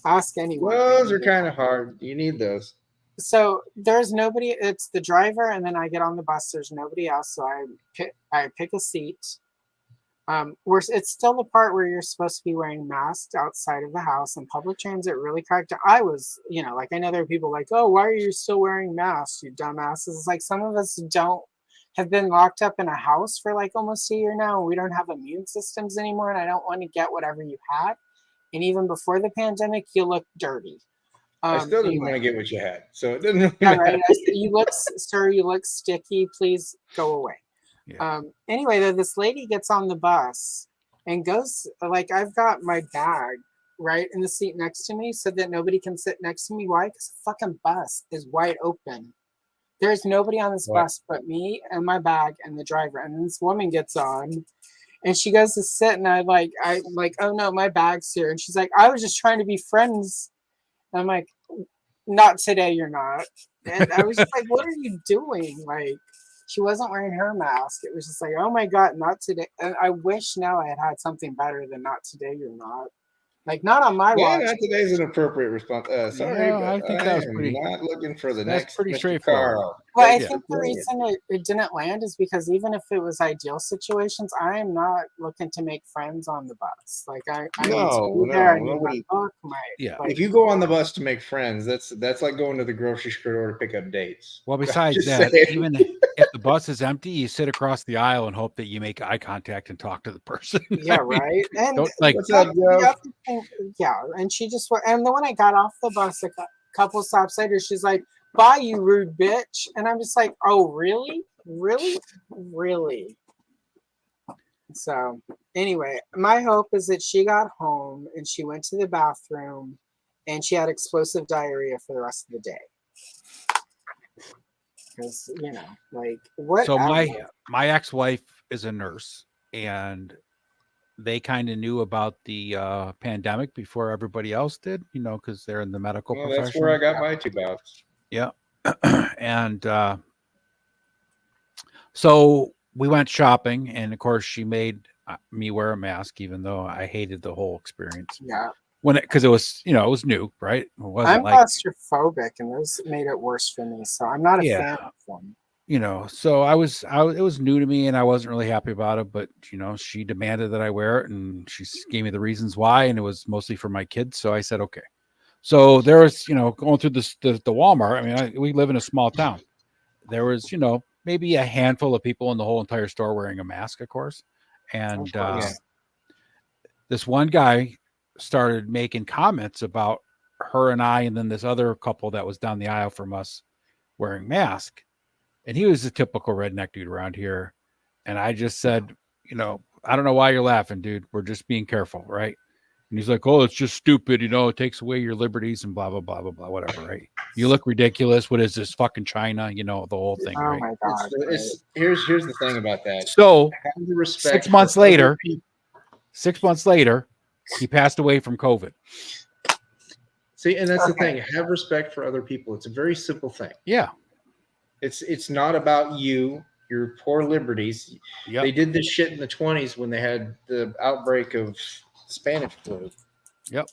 Ask anyone. Those are kind of hard. You need those. So there's nobody. It's the driver, and then I get on the bus. There's nobody else, so I pick a seat. It's still the part where you're supposed to be wearing masks outside of the house, and public transit really cracked down. I was, like I know there are people like, oh, why are you still wearing masks, you dumbasses? It's like some of us have been locked up in a house for like almost a year now, and we don't have immune systems anymore, and I don't want to get whatever you had. And even before the pandemic, you look dirty. I still didn't want to get what you had, so it doesn't really matter. Right. You look, sir, you look sticky. Please go away. Yeah. Anyway, though, this lady gets on the bus and goes, like, I've got my bag right in the seat next to me so that nobody can sit next to me. Why? Because the fucking bus is wide open. There's nobody on this bus but me and my bag and the driver. And this woman gets on and she goes to sit, and I'm like, oh no, my bag's here. And she's like, I was just trying to be friends. And I'm like, not today, you're not. And I was just like, what are you doing? Like, she wasn't wearing her mask. It was just like, oh my God, not today. And I wish now I had something better than not today, you're not. Like, not on my watch. Not today's an appropriate response. Sorry, but I think that was pretty. Not looking for the next. Pretty Mr. straightforward. Carl. Well, I think the reason it didn't land is because even if it was ideal situations, I am not looking to make friends on the bus. Like I need to be there. I need my book. If you go on the bus to make friends, that's like going to the grocery store to pick up dates. Well, besides that, even if the bus is empty, you sit across the aisle and hope that you make eye contact and talk to the person. Yeah, right. And what's up, Joe? Yeah, and she just and then when I got off the bus a couple stops later, she's like, bye, you rude bitch. And I'm just like, oh, really? So anyway, my hope is that she got home and she went to the bathroom and she had explosive diarrhea for the rest of the day. Because, like, what? So my ex-wife is a nurse, and they kind of knew about the pandemic before everybody else did, because they're in the medical profession. That's where I got my 2 bouts. Yeah. And so we went shopping, and of course she made me wear a mask, even though I hated the whole experience. Yeah. Because it was, it was new, right? It wasn't I'm claustrophobic, and those made it worse for me. So I'm not a fan of them. So it was new to me, and I wasn't really happy about it, but she demanded that I wear it, and she gave me the reasons why, and it was mostly for my kids. So I said, okay. So there was, going through the Walmart. I mean, we live in a small town. There was, maybe a handful of people in the whole entire store wearing a mask, of course. And this one guy started making comments about her and I, and then this other couple that was down the aisle from us wearing masks. And he was a typical redneck dude around here. And I just said, I don't know why you're laughing, dude. We're just being careful, right? And he's like, oh, it's just stupid. It takes away your liberties and blah, blah, blah, blah, blah, whatever, right? You look ridiculous. What is this, fucking China? The whole thing, right? Oh, my God. Here's the thing about that. So 6 months later, he passed away from COVID. See, and that's the thing. Have respect for other people. It's a very simple thing. Yeah. It's not about you, your poor liberties. Yep. They did this shit in the 1920s when they had the outbreak of Spanish flu. Yep.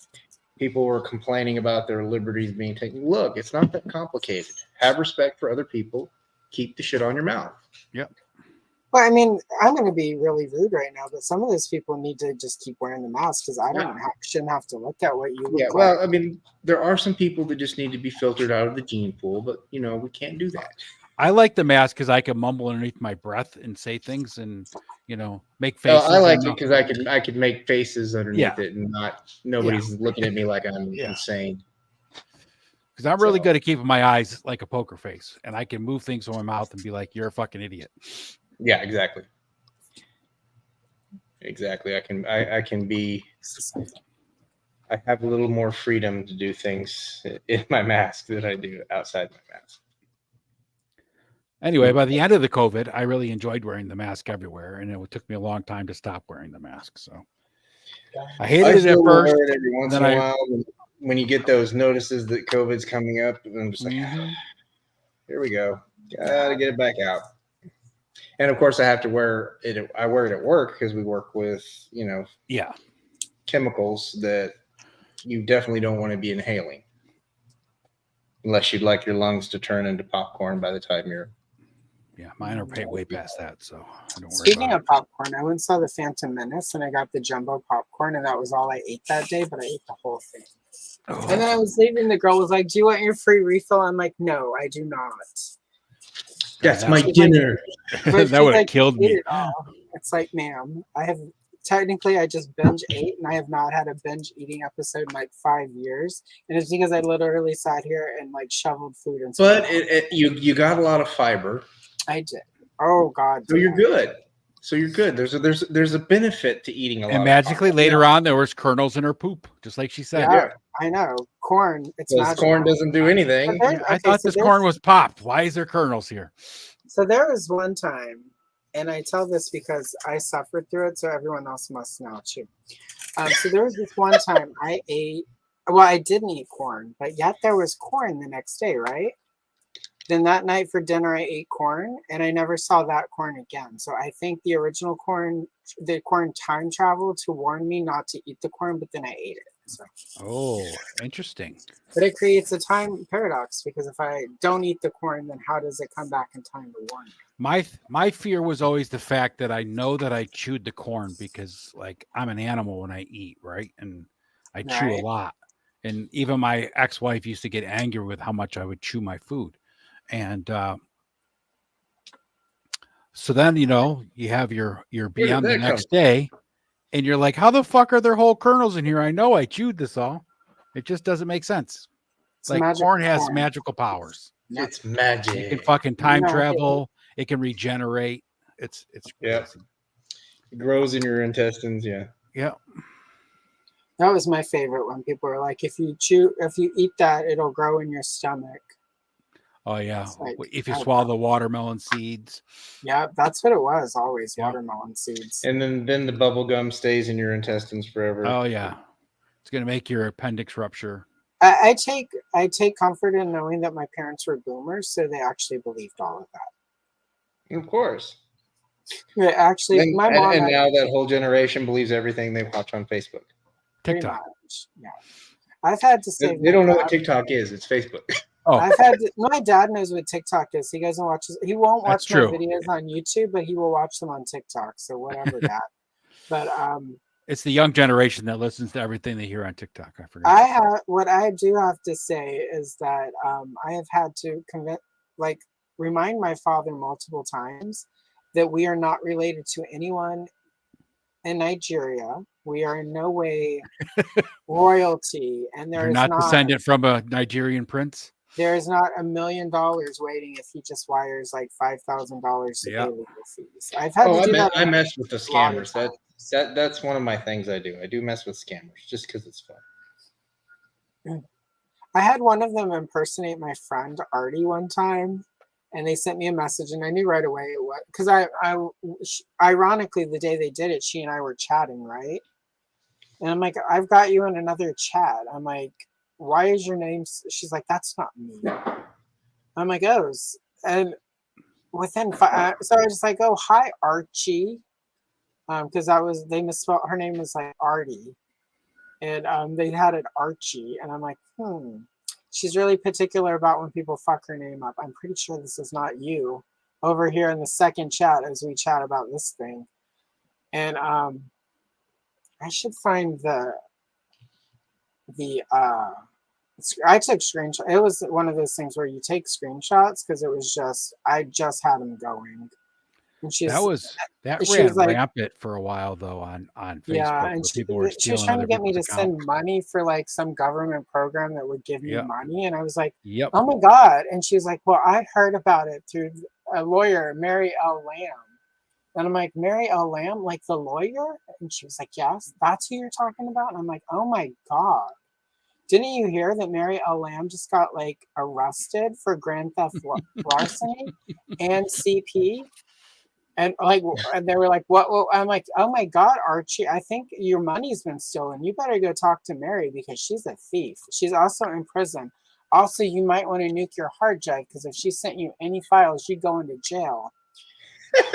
People were complaining about their liberties being taken. Look, it's not that complicated. Have respect for other people. Keep the shit on your mouth. Yep. Well, I mean, I'm going to be really rude right now, but some of those people need to just keep wearing the mask because I shouldn't have to look at what you look like. Well, I mean, there are some people that just need to be filtered out of the gene pool, but, we can't do that. I like the mask because I can mumble underneath my breath and say things and, make faces. I like it because I could make faces underneath it and nobody's looking at me like I'm insane. Because I'm really good at keeping my eyes like a poker face, and I can move things with my mouth and be like, you're a fucking idiot. Yeah, exactly. I can be I have a little more freedom to do things in my mask than I do outside my mask. Anyway, by the end of the COVID, I really enjoyed wearing the mask everywhere, and it took me a long time to stop wearing the mask. So I hated it at still first. wear it every once in then a while when you get those notices that COVID's coming up, and I'm just like, here we go. Gotta get it back out. And of course, I have to wear it. I wear it at work because we work with, chemicals that you definitely don't want to be inhaling unless you'd like your lungs to turn into popcorn by the time you're. Yeah, mine are way past that, so I don't worry Speaking about of popcorn, I went and saw the Phantom Menace, and I got the jumbo popcorn, and that was all I ate that day. But I ate the whole thing. Oh. And then I was leaving. The girl was like, "Do you want your free refill?" I'm like, "No, I do not." That's my dinner. That would have killed me. It's like, ma'am, I just binge ate, and I have not had a binge eating episode in like 5 years, and it's because I literally sat here and like shoveled food and. But you got a lot of fiber. I did. Oh God. So you're good. There's a benefit to eating a lot. And magically later on, there was kernels in her poop, just like she said. Yeah. I know. Corn. It's magical. Corn doesn't do anything. I thought this corn was popped. Why is there kernels here? So there was one time, and I tell this because I suffered through it, so everyone else must now too. So there was this one time I didn't eat corn, but yet there was corn the next day, right? Then that night for dinner, I ate corn, and I never saw that corn again. So I think the original corn, the corn time traveled to warn me not to eat the corn, but then I ate it. So. Oh, interesting. But it creates a time paradox, because if I don't eat the corn, then how does it come back in time to warn me? My fear was always the fact that I know that I chewed the corn because, like, I'm an animal when I eat, right? And I chew a lot. And even my ex-wife used to get angry with how much I would chew my food. And so then, you have your BM the next day, and you're like, how the fuck are there whole kernels in here? I know I chewed this all. It just doesn't make sense. It's like corn has magical powers. It's magic. You can fucking time travel. It can regenerate. It's It grows in your intestines. Yeah. That was my favorite when people were like, if you eat that, it'll grow in your stomach. Oh yeah. Like, if you swallow the watermelon seeds. Yeah, that's what it was always, watermelon seeds. And then the bubble gum stays in your intestines forever. Oh yeah. It's gonna make your appendix rupture. I take comfort in knowing that my parents were boomers, so they actually believed all of that. Of course. Yeah, actually, my mom. And now that whole generation believes everything they watch on Facebook. TikTok. Yeah. I've had to say they don't know what TikTok is. It's Facebook. Oh, my dad knows what TikTok is. He won't watch my videos on YouTube, but he will watch them on TikTok. So whatever that. But it's the young generation that listens to everything they hear on TikTok. I forgot. What I do have to say is that I have had to remind my father multiple times that we are not related to anyone in Nigeria. We are in no way royalty, and You're not descended from a Nigerian prince. There is not $1 million waiting if he just wires like $5,000 to pay legal fees. I've had to do that. I mess with the scammers. That's one of my things I do. I do mess with scammers just because it's fun. I had one of them impersonate my friend Artie one time, and they sent me a message, and I knew right away it was because ironically, the day they did it, she and I were chatting, right? And I'm like, I've got you in another chat. I'm like, why is your name? She's like, that's not me. I'm like, oh, and within so I was just like, oh, hi, Archie, because they misspelled her name was like Artie, and they had it Archie, and I'm like, she's really particular about when people fuck her name up. I'm pretty sure this is not you over here in the second chat as we chat about this thing, and I should find I took screenshots. It was one of those things where you take screenshots because it was I just had them going. And that ran rampant for a while though on Facebook. Yeah, and she was trying to get me to send money for like some government program that would give me money, and I was like, oh my God! And she was like, well, I heard about it through a lawyer, Mary L. Lamb, And I'm like, Mary L. Lamb, like the lawyer? And she was like, yes, that's who you're talking about? And I'm like, oh my God. Didn't you hear that Mary L. Lamb just got like arrested for grand theft larceny and CP? And like, and they were like, what? Well, I'm like, oh my God, Archie, I think your money's been stolen. You better go talk to Mary because she's a thief. She's also in prison. Also, you might want to nuke your hard drive because if she sent you any files, you'd go into jail.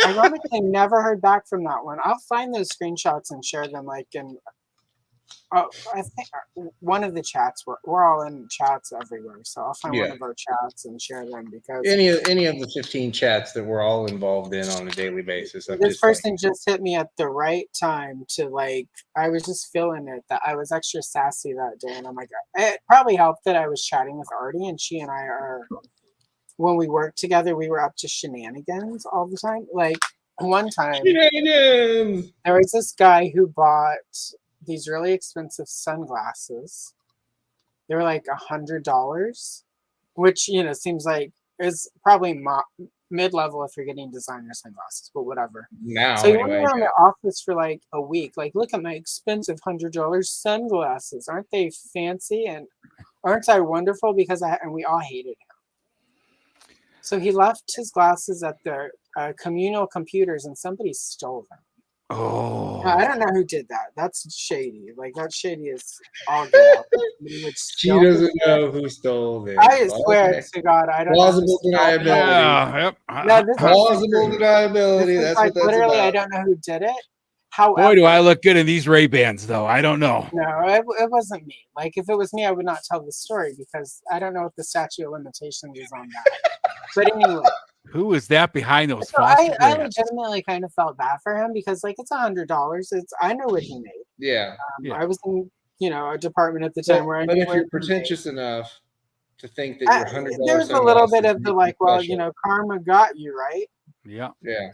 Ironically, I never heard back from that one. I'll find those screenshots and share them like in I think one of the chats, we're all in chats everywhere. So I'll find one of our chats and share them because any of the 15 chats that we're all involved in on a daily basis. This person just hit me at the right time to like, I was just feeling it that I was extra sassy that day. And I'm like, it probably helped that I was chatting with Artie and she and I are, when we worked together, we were up to shenanigans all the time. Like one time, there was this guy who bought these really expensive sunglasses. They were like $100, which, you know, seems like is probably mid-level if you're getting designer sunglasses, but whatever. Now, so you went around the office for like a week, like, look at my expensive $100 sunglasses. Aren't they fancy? And aren't I wonderful? Because and we all hated him. So he left his glasses at the communal computers and somebody stole them. Oh, I don't know who did that. That's shady. Like that shady is all good. She doesn't know who stole them. I swear to God, I don't plausible know. Deniability. Yeah, yep. No, this plausible deniability. That's like, what that's literally, about. I don't know who did it. However, boy, do I look good in these Ray-Bans, though. I don't know. No, it wasn't me. Like if it was me, I would not tell the story because I don't know what the statute of limitations is on that. But anyway. Who is that behind those? So I legitimately kind of felt bad for him because like it's $100. I know what he made. Yeah. I was in a department at the time where I knew if you're pretentious enough to think that your $100 there's a little bit of the like, well, you know, karma got you, right? Yeah. Yeah.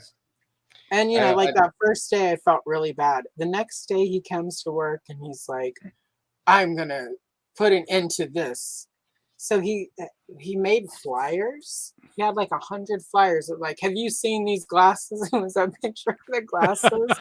And you know, like that first day I felt really bad. The next day he comes to work and he's like, I'm gonna put an end to this. So he made flyers. He had like 100 flyers of like, have you seen these glasses? It was a picture of the glasses.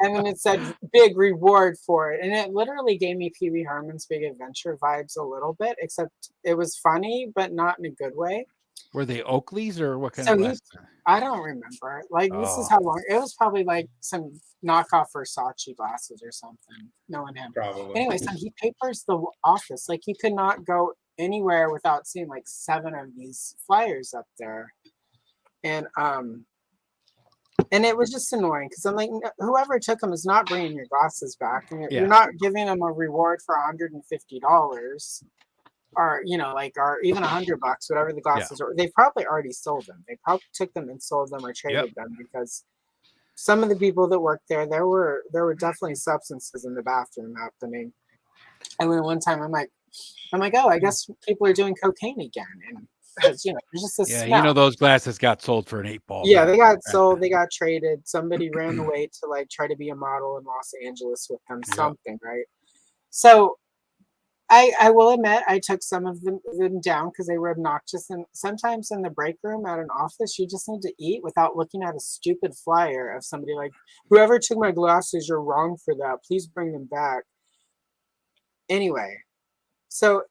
And then it said big reward for it. And it literally gave me Pee Wee Herman's Big Adventure vibes a little bit, except it was funny, but not in a good way. Were they Oakleys or what kind of glasses? I don't remember. Like, this is how long. It was probably like some knockoff Versace glasses or something. Knowing him. Probably. Anyway, so he papers the office. Like, you could not go anywhere without seeing like 7 of these flyers up there. And it was just annoying because I'm like, whoever took them is not bringing your glasses back. And you're not giving them a reward for $150 or, you know, like, or even $100, whatever the glasses are. They probably already sold them. They probably took them and sold them or traded them because some of the people that worked there were definitely substances in the bathroom happening. And then one time I'm like, oh, I guess people are doing cocaine again. And because, you know, there's just this smell. You know, those glasses got sold for an 8-ball. Yeah, they got sold. They got traded. Somebody ran away to like try to be a model in Los Angeles with them, something, right? So I will admit I took some of them down because they were obnoxious. And sometimes in the break room at an office, you just need to eat without looking at a stupid flyer of somebody like, whoever took my glasses, you're wrong for that. Please bring them back. Anyway, so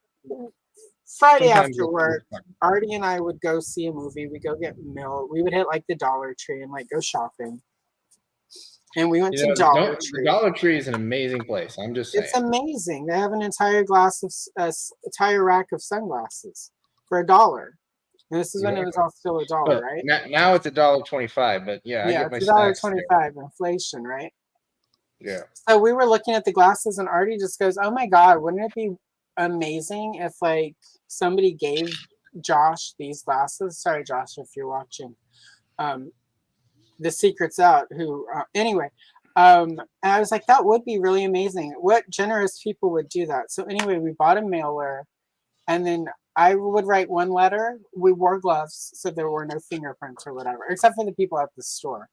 Friday after work, Artie and I would go see a movie. We go get milk. We would hit like the Dollar Tree and like go shopping. And we went to Dollar Tree. The Dollar Tree is an amazing place. I'm just saying. It's amazing. They have an entire entire rack of sunglasses for $1. And this is when it was all still $1, right? Now it's $1.25, but yeah, it's $1.25 inflation, right? Yeah. So we were looking at the glasses, and Artie just goes, "Oh my God, wouldn't it be amazing if like somebody gave Josh these glasses?" Sorry, Josh, if you're watching. The secret's out. Anyway, and I was like, that would be really amazing. What generous people would do that? So anyway, we bought a mailer, and then I would write one letter. We wore gloves, so there were no fingerprints or whatever, except for the people at the store,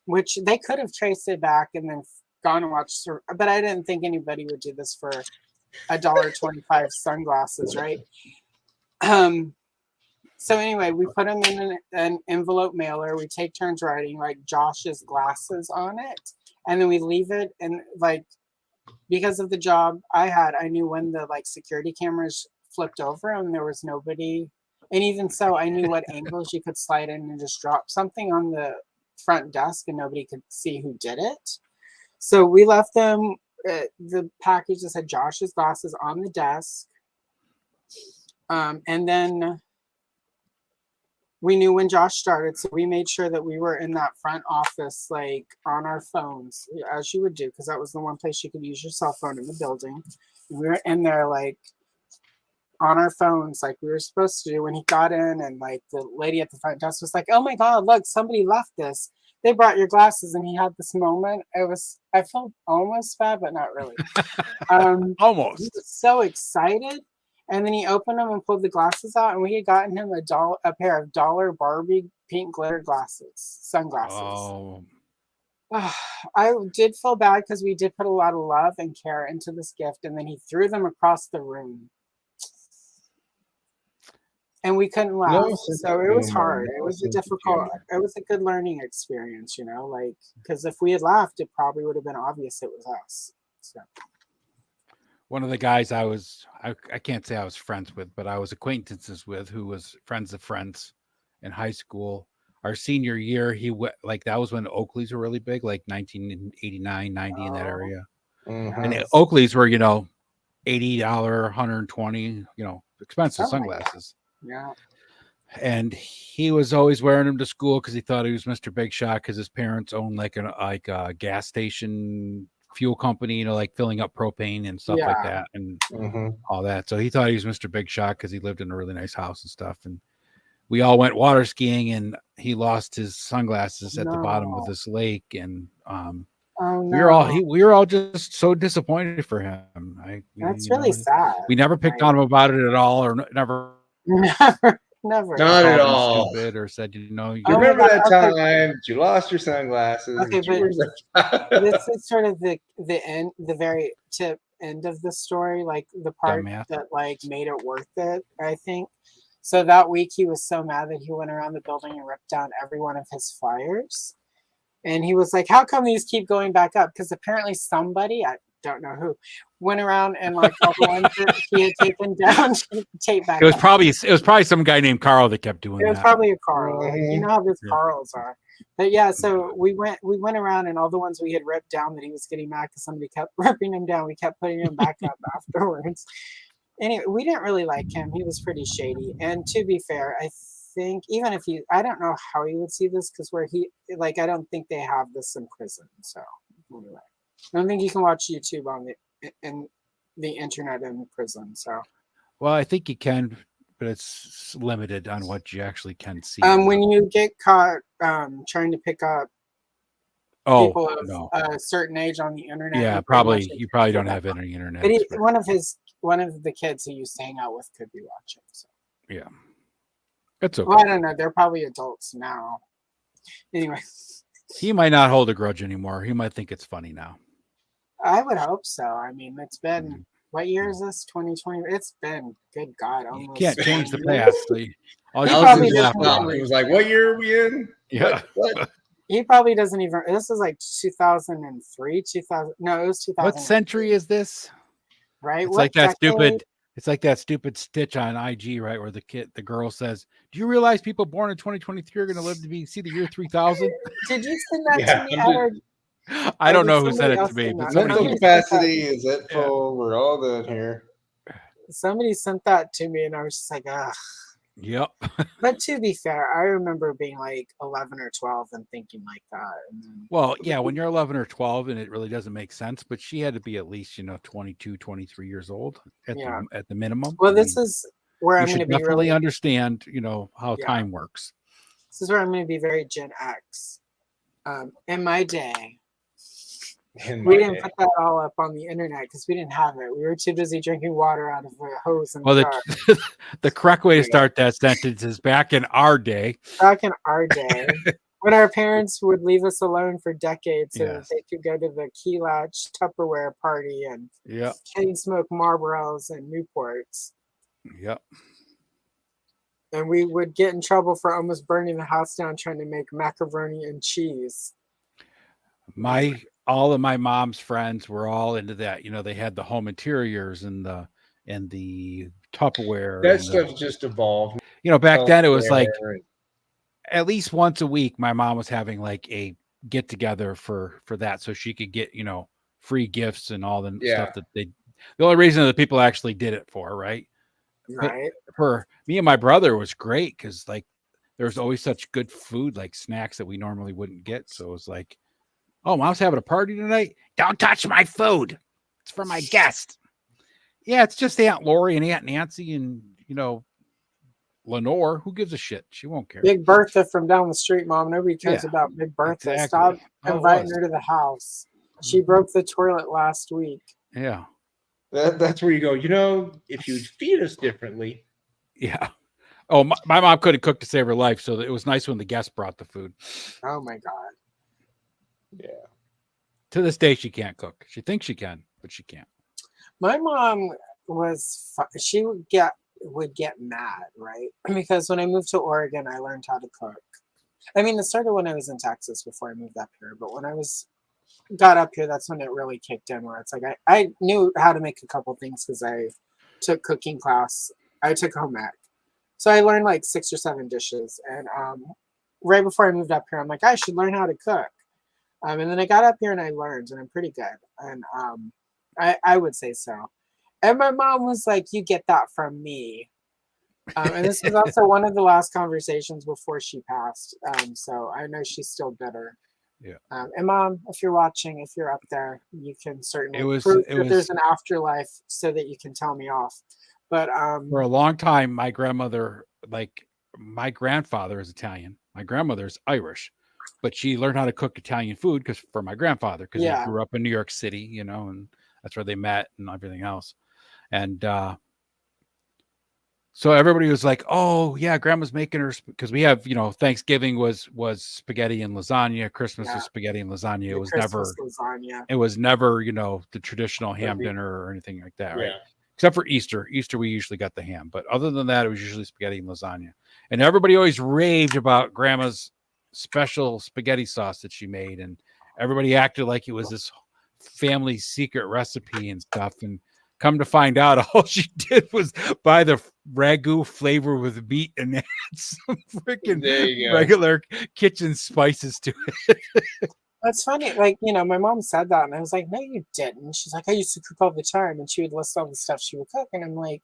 which they could have traced it back and then gone and watched. But I didn't think anybody would do this for $1.25 sunglasses, right? So anyway, we put them in an envelope mailer. We take turns writing like Josh's glasses on it, and then we leave it. And like because of the job I had, I knew when the like security cameras flipped over and there was nobody. And even so, I knew what angles you could slide in and just drop something on the front desk, and nobody could see who did it. So we left them the package that said Josh's glasses on the desk, and then we knew when Josh started, so we made sure that we were in that front office, like on our phones, as you would do, because that was the one place you could use your cell phone in the building. And we were in there, like on our phones, like we were supposed to do. When he got in, and like the lady at the front desk was like, "Oh my God, look, somebody left this. They brought your glasses," and he had this moment. I felt almost bad, but not really. He Almost. was so excited. And then he opened them and pulled the glasses out, and we had gotten him a pair of dollar Barbie pink glitter sunglasses. Oh, I did feel bad because we did put a lot of love and care into this gift, and then he threw them across the room. And we couldn't laugh. So it was hard. It was it was a good learning experience, you know, like, because if we had laughed, it probably would have been obvious it was us. So. one of the guys I can't say I was friends with, but I was acquaintances with, who was friends of friends in high school. Our senior year, he went, like, that was when Oakleys were really big, like 1989, 90 in that area. Mm-hmm. And Oakleys were, $80, $120, expensive sunglasses. Yeah. And he was always wearing them to school because he thought he was Mr. Big Shot, because his parents owned like a gas station fuel company, like filling up propane and stuff like that, and all that. So he thought he was Mr. Big Shot because he lived in a really nice house and stuff. And we all went water skiing, and he lost his sunglasses at the bottom of this lake. And we were all just so disappointed for him. That's really sad. We never picked on him about it at all, or never. Never. Not at all. Stupid, or said, you remember that time that you lost your sunglasses? Okay, but this is sort of the end, the very end of the story, like the part that like made it worth it, I think. So that week he was so mad that he went around the building and ripped down every one of his flyers. And he was like, "How come these keep going back up?" Because apparently somebody, I don't know who, went around and like all the ones that he had taken down, taped back. It was probably some guy named Carl that kept doing that. It was probably a Carl. You know how those Carls are. But yeah, so we went around, and all the ones we had ripped down that he was getting mad because somebody kept ripping them down, we kept putting them back up afterwards. Anyway, we didn't really like him. He was pretty shady. And to be fair, I think even if I don't know how he would see this, because I don't think they have this in prison. So anyway, I don't think you can watch YouTube on the internet in prison. So, well, I think you can, but it's limited on what you actually can see. When you get caught trying to pick up people of a certain age on the internet, you probably don't have any internet. But one of the kids he used to hang out with could be watching. So yeah, it's okay. Well, I don't know. They're probably adults now. Anyway, he might not hold a grudge anymore. He might think it's funny now. I would hope so. I mean, it's been what year is this? 2020. It's been, good God, almost. You can't change the past. He was like, "What year are we in?" Yeah. What? He probably doesn't even. This is like 2003, 2000. No, it was 2000. What century is this? Right. It's like that stupid. It's like that stupid stitch on IG, right, where the girl says, "Do you realize people born in 2023 are going to live to see the year 3000?" Did you send that to me? I don't know who sent it to me. But mental capacity is it full? We're all good here. Somebody sent that to me, and I was just like, "Ugh." Yep. But to be fair, I remember being like 11 or 12 and thinking like that. And then, well, yeah, when you're 11 or 12 and it really doesn't make sense, but she had to be at least, 22, 23 years old at the minimum. Well, this is where I'm going to be really understand, how time works. This is where I'm going to be very Gen X. In my day, we didn't put that all up on the internet because we didn't have it. We were too busy drinking water out of a hose. The correct way to start that sentence is back in our day. Back in our day, when our parents would leave us alone for decades so that they could go to the Key Latch Tupperware party and chain smoke Marlboros and Newports. Yep. And we would get in trouble for almost burning the house down trying to make macaroni and cheese. All of my mom's friends were all into that. You know, they had the home interiors and the Tupperware That and stuff just evolved. you know, back then it was like Elsewhere. at least once a week my mom was having like a get together for that so she could get, you know, free gifts and all the stuff that the only reason that people actually did it for, right? But Right. for me and my brother was great because like there's always such good food, like snacks that we normally wouldn't get. So it was like, oh, mom's having a party tonight. Don't touch my food. It's for my guest. Yeah, it's just Aunt Lori and Aunt Nancy and, you know, Lenore. Who gives a shit? She won't care. Big Bertha from down the street, Mom. Nobody cares about Big Bertha. Exactly. Stop inviting her to the house. She broke the toilet last week. Yeah. That's where you go, you know, if you'd feed us differently. Yeah. Oh, my mom couldn't cook to save her life, so it was nice when the guests brought the food. Oh my God. Yeah. To this day, she can't cook. She thinks she can, but she can't. My mom she would get mad, right? Because when I moved to Oregon, I learned how to cook. I mean, it started when I was in Texas before I moved up here, but when I got up here, that's when it really kicked in, where it's like I knew how to make a couple things because I took cooking class. I took home ec. So I learned like 6 or 7 dishes. And right before I moved up here, I'm like, I should learn how to cook. And then I got up here and I learned, and I'm pretty good. And I would say so. And my mom was like, you get that from me. And this was also one of the last conversations before she passed. So I know she's still bitter. Yeah. And Mom, if you're watching, if you're up there, you can certainly prove that there's an afterlife so that you can tell me off. But for a long time, my grandfather is Italian. My grandmother is Irish, but she learned how to cook Italian food for my grandfather, because he grew up in New York City, you know, and that's where they met and everything else. And so everybody was like, "Oh yeah, Grandma's making her," because we have, you know, Thanksgiving was spaghetti and lasagna, Christmas was spaghetti and lasagna. It was never, you know, the traditional ham dinner or anything like that, right? Except for Easter. Easter we usually got the ham, but other than that, it was usually spaghetti and lasagna. And everybody always raved about Grandma's special spaghetti sauce that she made, and everybody acted like it was this family secret recipe and stuff. And come to find out, all she did was buy the ragu flavor with meat and add some freaking regular kitchen spices to it. That's funny. Like, you know, my mom said that, and I was like, no, you didn't. She's like, I used to cook all the time, and she would list all the stuff she would cook, and I'm like,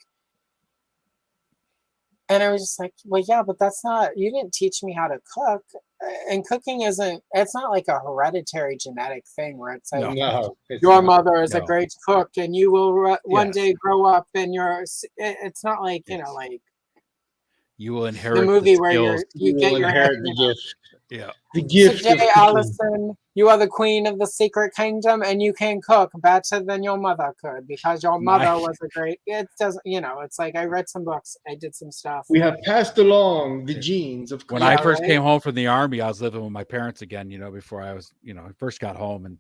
and I was just like, well, yeah, but that's not, you didn't teach me how to cook. And cooking it's not like a hereditary genetic thing where it's like, your mother is a great cook and you will one day grow up and it's not like, you know, like you will inherit the movie the where you get your inherit the gift. Yeah. The gift. Today, Allison, you are the queen of the secret kingdom and you can cook better than your mother could because your mother was a great, it doesn't, you know, it's like I read some books, I did some stuff. We have passed along the genes of when I first came home from the army, I was living with my parents again, you know, before I was, you know, I first got home, and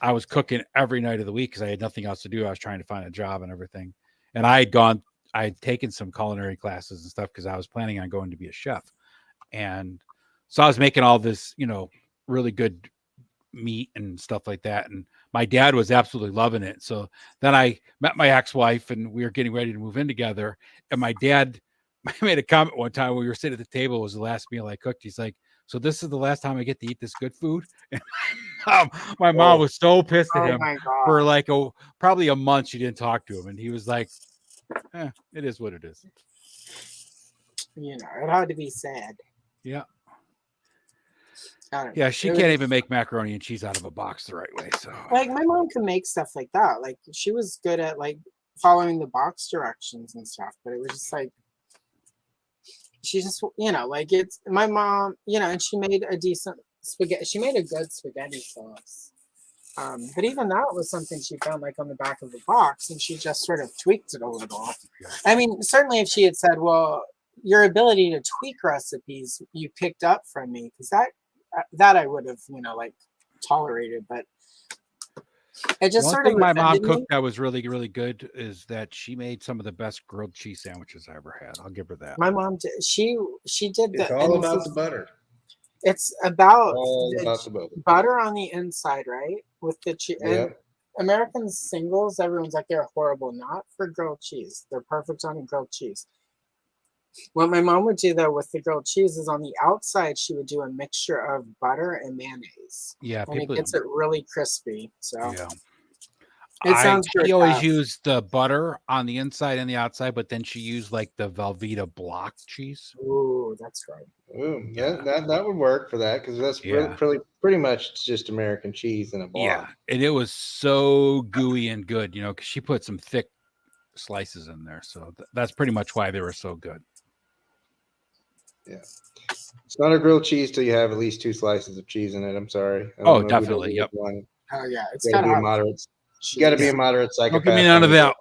I was cooking every night of the week because I had nothing else to do. I was trying to find a job and everything. And I had taken some culinary classes and stuff because I was planning on going to be a chef. And so I was making all this, you know, really good meat and stuff like that. And my dad was absolutely loving it. So then I met my ex-wife and we were getting ready to move in together. And my dad made a comment one time when we were sitting at the table. It was the last meal I cooked. He's like, so this is the last time I get to eat this good food? And my mom was so pissed at him for like probably a month. She didn't talk to him. And he was like, it is what it is. You know, it had to be said. Yeah. Yeah, she can't even make macaroni and cheese out of a box the right way. So, like, my mom can make stuff like that. Like, she was good at like following the box directions and stuff. But it was just like, she just, you know, like it's my mom, you know, and she made a decent spaghetti. She made a good spaghetti sauce. But even that was something she found like on the back of the box, and she just sort of tweaked it a little. I mean, certainly if she had said, well, your ability to tweak recipes you picked up from me, because that I would have, you know, like tolerated. But It The just only sort of thing my mom offended me. cooked that was really, really good is that she made some of the best grilled cheese sandwiches I ever had. I'll give her that. My mom did. She did It's the. all And this about is, the butter. it's about All the about the butter. butter on the inside, right? With the cheese. Yeah. And American singles, everyone's like they're horrible. Not for grilled cheese. They're perfect on grilled cheese. What my mom would do though with the grilled cheese is on the outside she would do a mixture of butter and mayonnaise, Yeah, and it people. gets it really crispy. So Yeah. it sounds She great. always used the butter on the inside and the outside, but then she used like the Velveeta block cheese. Ooh, that's right. Ooh, Yeah. that would work for that because that's Yeah. pretty much just American cheese in a block. Yeah, and it was so gooey and good, you know, because she put some thick slices in there, so that's pretty much why they were so good. Yeah. It's not a grilled cheese till you have at least 2 slices of cheese in it. I'm sorry. I don't Oh, know who definitely. does it Yep. with one. Oh yeah, it's You gotta got be a hot moderate. You gotta be cheese. a moderate psychopath. Don't give me none of to that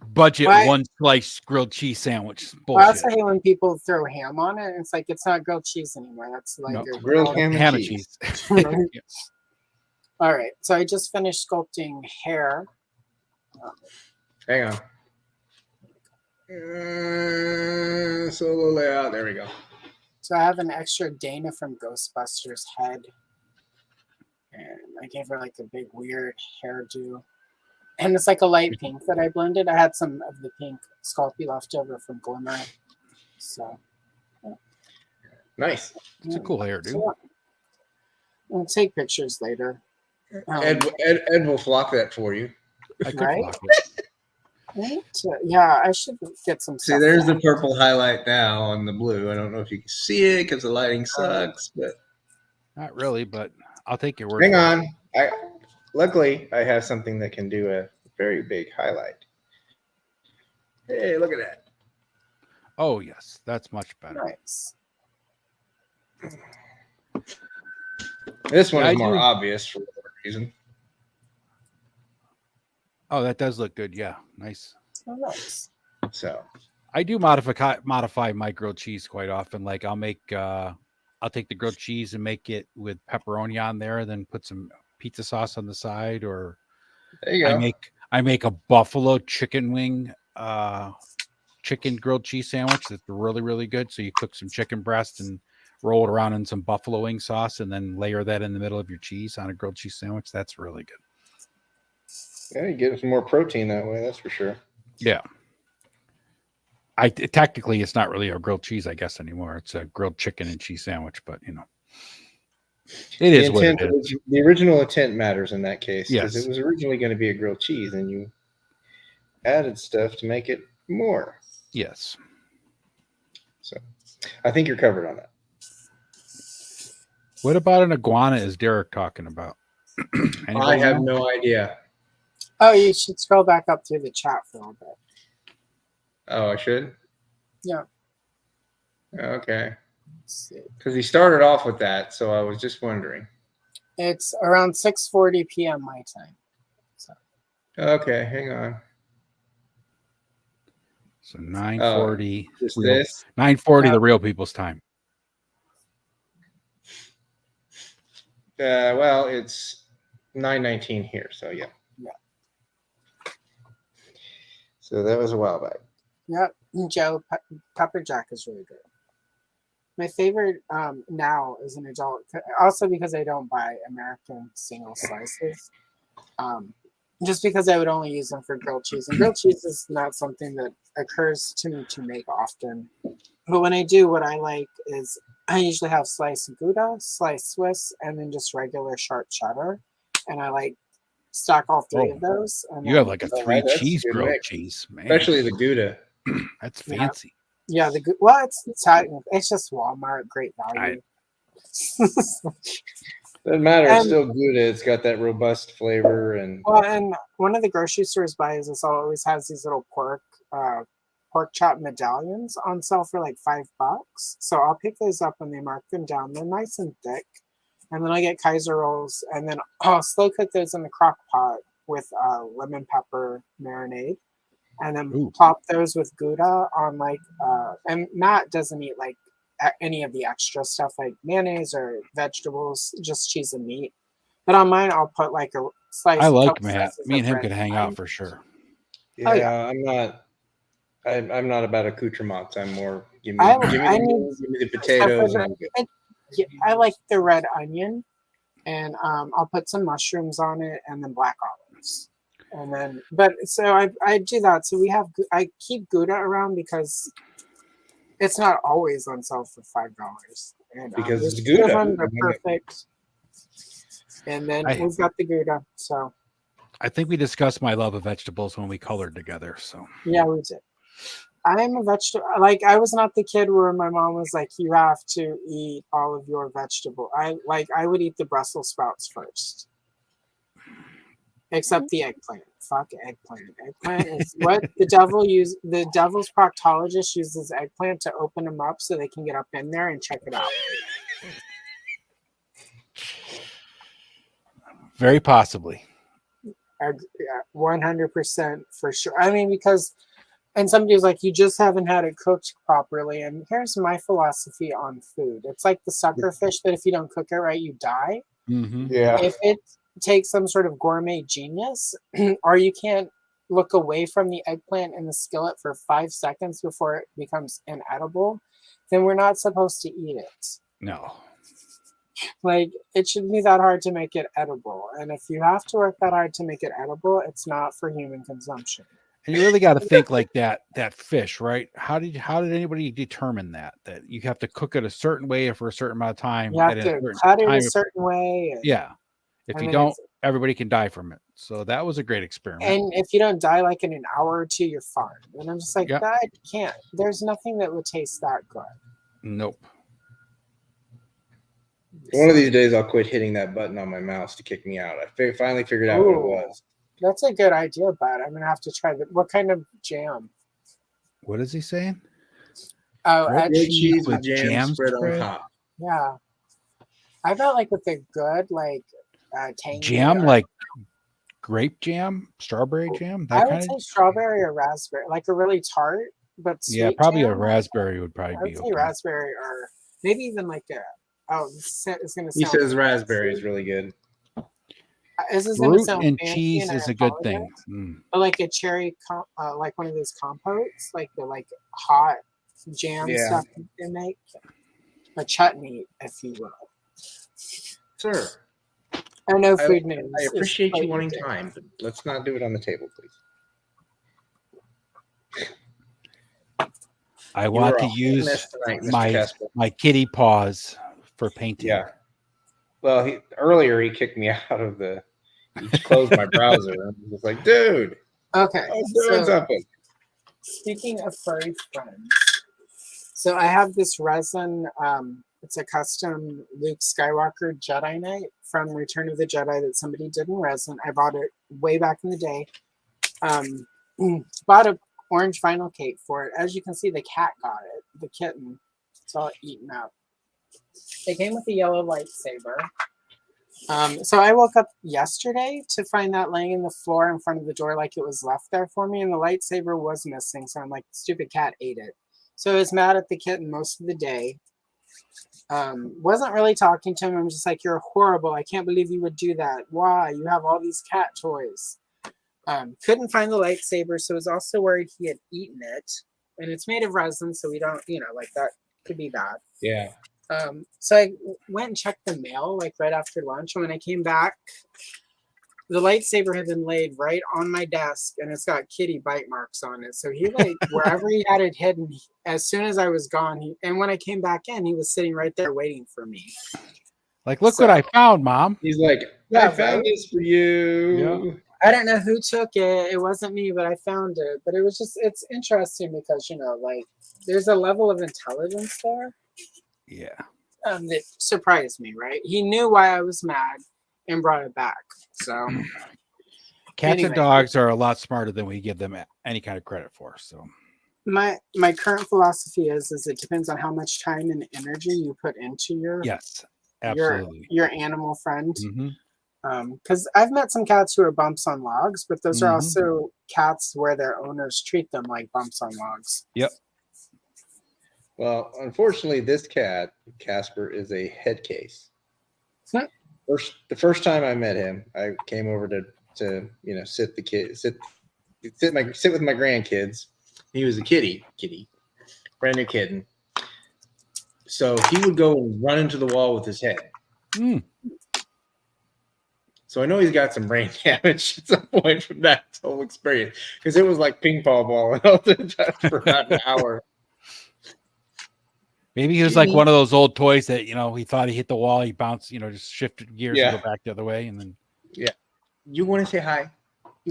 budget Why- one slice grilled cheese sandwich I bullshit. also hate when people throw ham on it. It's like it's not grilled cheese anymore. That's like No, a grilled ham and Ham and cheese. cheese. Right. Yeah. All right, so I just finished sculpting hair. Hang on. Solo layout. There we go. So I have an extra Dana from Ghostbusters head, and I gave her like a big weird hairdo, and it's like a light pink that I blended. I had some of the pink Sculpey left over from Glimmer, so Nice. It's a cool hairdo. So, we'll take pictures later. Ed will flock that for you. I could Right? block it. Right? Yeah, I should get some. See, stuff there's the back. purple highlight now on the blue. I don't know if you can see it because the lighting sucks, but Not really, but I'll take your word hang for on. Luckily I have something that can do a very big highlight. Hey, look at that. it. Oh yes, that's much better. Nice. This one Yeah, is I more do. obvious for whatever reason. Oh, that does look good. Yeah, nice. Oh, nice. So I do modify my grilled cheese quite often. Like I'll take the grilled cheese and make it with pepperoni on there, then put some pizza sauce on the side, or there you go. I make a buffalo chicken wing chicken grilled cheese sandwich that's really, really good. So you cook some chicken breast and roll it around in some buffalo wing sauce and then layer that in the middle of your cheese on a grilled cheese sandwich. That's really good. Yeah, you get some more protein that way, that's for sure. Yeah. Technically it's not really a grilled cheese, I guess, anymore. It's a grilled chicken and cheese sandwich, but you know, it is what it is. The original intent matters in that case because Yes. it was originally going to be a grilled cheese and you added stuff to make it more. Yes. So I think you're covered on that. What about an iguana is Derek talking about? I Anybody have know? no idea. Oh, you should scroll back up through the chat for a little bit. Oh, I should? Yeah. Okay. Let's see. Because he started off with that, so I was just wondering. It's around 6:40 p.m. my time. So. Okay, hang on. So 9:40. Just this? 9:40 the real people's time. Well, it's 9:19 here, so yeah. Yeah. So that was a while back. Yep. Joe, Pepper Jack is really good. My favorite now as an adult, also because I don't buy American single slices, just because I would only use them for grilled cheese. And grilled cheese is not something that occurs to me to make often. But when I do, what I like is I usually have sliced Gouda, sliced Swiss, and then just regular sharp cheddar. And I like stack all three of those. And You have like a Oh, 3 that's cheese good grilled mix. cheese, man. Especially the Gouda. That's Yeah. fancy. yeah, it's just Walmart, great value. Doesn't matter. It's And- still Gouda. It's got that robust flavor. And Well, and one of the grocery stores buys this always has these little pork chop medallions on sale for like $5. So I'll pick those up and they mark them down. They're nice and thick. And then I get Kaiser rolls and then I'll slow cook those in the crock pot with lemon pepper marinade. And then Ooh. plop those with Gouda on like and Matt doesn't eat like any of the extra stuff like mayonnaise or vegetables, just cheese and meat. But on mine, I'll put like slice I a like couple Matt. slices Me and of him red could hang wine. out for sure. Yeah, Oh, yeah. I'm not about accoutrements. I'm more give me I the need meat, give me the so for potatoes, and I'm good. I like the red onion, and I'll put some mushrooms on it, and then black olives, and then I do that. So I keep Gouda around because it's not always on sale for $5, and Because there's it's two of Gouda. them. They're perfect, and then I we've got the Gouda. So think we discussed my love of vegetables when we colored together. So yeah, we did. I am a vegetable. Like I was not the kid where my mom was like, "You have to eat all of your vegetable." I would eat the Brussels sprouts first, except the eggplant. Fuck eggplant. Eggplant is what the devil use. The devil's proctologist uses eggplant to open them up so they can get up in there and check it out. very possibly. 100% for sure. I mean, because and somebody was like, "You just haven't had it cooked properly." And here's my philosophy on food: it's like the sucker fish that if you don't cook it right, you die. Mm-hmm. Yeah. If it takes some sort of gourmet genius, or you can't look away from the eggplant in the skillet for 5 seconds before it becomes inedible, then we're not supposed to eat it. No. Like, it shouldn't be that hard to make it edible. And if you have to work that hard to make it edible, it's not for human consumption. And you really got to think like that fish, right? How did anybody determine that you have to cook it a certain way for a certain amount of time You have at a to certain cut it time? a certain way. Yeah. If you then don't, everybody can die from it. So that was a great experiment. and if you don't die like in an hour or two, you're fine. And I'm just like, Yep. that can't. There's nothing that would taste that good. Nope. One of these days, I'll quit hitting that button on my mouse to kick me out. I finally figured out what it was. That's a good idea, bud. I'm gonna have to try that. What kind of jam? What is he saying? Oh, Grilled Grilled cheese. cheese with jam spread on top. Yeah, I bet like with a good tangy Jam, like grape jam, strawberry jam. I would say strawberry or raspberry, like a really tart but sweet. Yeah, probably jam. a raspberry would probably I would be say okay. raspberry or maybe even like a. Oh, it's gonna. He sound says raspberry is really good. This is gonna Fruit sound and fancy cheese and is I a good apologize, thing. Mm. but like a cherry, like one of those compotes, like the hot jam stuff they make, a chutney, if you will. Sir, I know food news. I appreciate you wanting to. time, but let's not do it on the table, please. I want to use tonight, my kitty paws for painting. Yeah. Well, earlier he kicked me out of the. He closed my browser and was like, "Dude, Okay, I'm doing something." Speaking of furry friends, so I have this resin. It's a custom Luke Skywalker Jedi Knight from Return of the Jedi that somebody did in resin. I bought it way back in the day. Bought a orange vinyl cake for it. As you can see, the cat got it. The kitten. It's all eaten up. It came with a yellow lightsaber. So I woke up yesterday to find that laying in the floor in front of the door like it was left there for me, and the lightsaber was missing. So I'm like, stupid cat ate it. So I was mad at the kitten most of the day. Wasn't really talking to him. I'm just like, you're horrible. I can't believe you would do that. Why? You have all these cat toys. Couldn't find the lightsaber, so I was also worried he had eaten it. And it's made of resin, so we don't, like that could be bad. Yeah. So I went and checked the mail right after lunch, and when I came back, the lightsaber had been laid right on my desk, and it's got kitty bite marks on it. So he wherever he had it hidden, as soon as I was gone, and when I came back in, he was sitting right there waiting for me. Like, look what I found, Mom. He's like, I found this for you. Yeah. I don't know who took it. It wasn't me, but I found it. But it was it's interesting because, there's a level of intelligence there. Yeah. That surprised me, right? He knew why I was mad and brought it back. So cats and dogs are a lot smarter than we give them any kind of credit for. So my current philosophy is it depends on how much time and energy you put into your absolutely your animal friend. Mm-hmm. Because I've met some cats who are bumps on logs, but those are also cats where their owners treat them like bumps on logs. Yep. Well, unfortunately, this cat, Casper, is a head case. the first time I met him, I came over to sit with my grandkids. He was a kitty, brand new kitten. So he would go and run into the wall with his head. Mm. So I know he's got some brain damage at some point from that whole experience, because it was like ping pong ball all the time for about an hour. Maybe he was like one of those old toys that, he thought he hit the wall, he bounced, just shifted gears and go back the other way. And then, you want to say hi?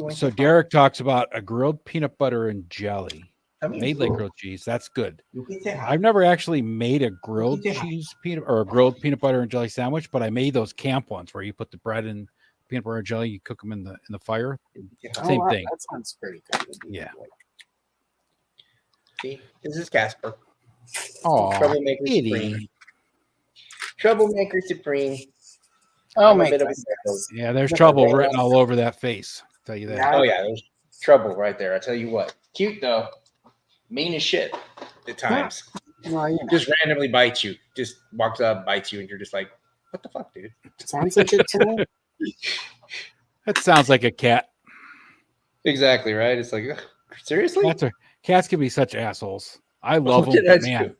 So Derek talks about a grilled peanut butter and jelly made like grilled cheese. That's good. I've never actually made a grilled cheese grilled peanut butter and jelly sandwich, but I made those camp ones where you put the bread and peanut butter and jelly, you cook them in the fire. Same thing. That sounds pretty good. Yeah. See, this is Casper. Oh, Troublemaker Supreme. Troublemaker Supreme. Oh my goodness. Yeah, there's trouble written all over that face. I'll tell you that. Yeah. Oh yeah, there's trouble right there. I tell you what. Cute though. Mean as shit at times. Well, just randomly bites you. Just walks up, bites you, and you're just like, what the fuck, dude? Sounds like it to me. That sounds like a cat. Exactly, right? It's like, seriously? Cats can be such assholes. I love them, but man,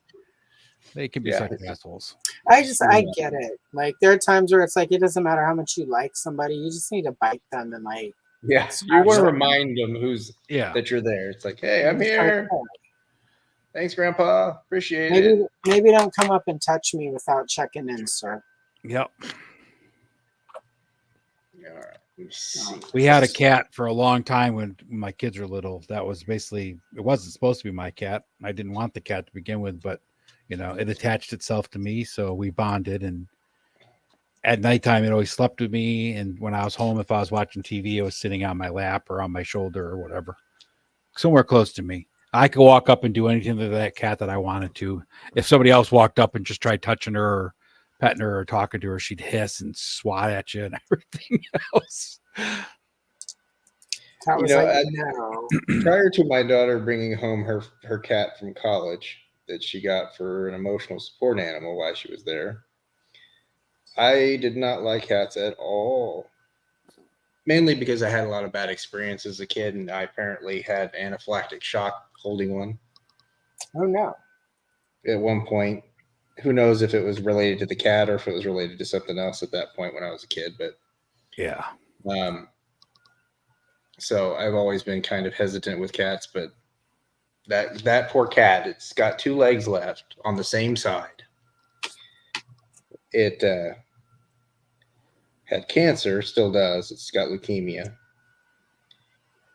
they can be such assholes. I get it. Like, there are times where it's like, it doesn't matter how much you like somebody, you just need to bite them and like. Yeah, you want to remind them that you're there. It's like, hey, I'm here. Thanks, Grandpa. Appreciate it. Maybe don't come up and touch me without checking in, sir. Yep. All right. Let me see. We had a cat for a long time when my kids were little. That was basically, it wasn't supposed to be my cat. I didn't want the cat to begin with, but it attached itself to me, so we bonded. And at nighttime, it always slept with me. And when I was home, if I was watching TV, it was sitting on my lap or on my shoulder or whatever, somewhere close to me. I could walk up and do anything to that cat that I wanted to. If somebody else walked up and just tried touching her or petting her or talking to her, she'd hiss and swat at you and everything else. Prior to my daughter bringing home her cat from college that she got for an emotional support animal while she was there, I did not like cats at all. Mainly because I had a lot of bad experiences as a kid, and I apparently had anaphylactic shock holding one. Oh, no. At one point. Who knows if it was related to the cat or if it was related to something else at that point when I was a kid. But yeah. So I've always been kind of hesitant with cats, but that poor cat, it's got 2 legs left on the same side. It had cancer, still does. It's got leukemia.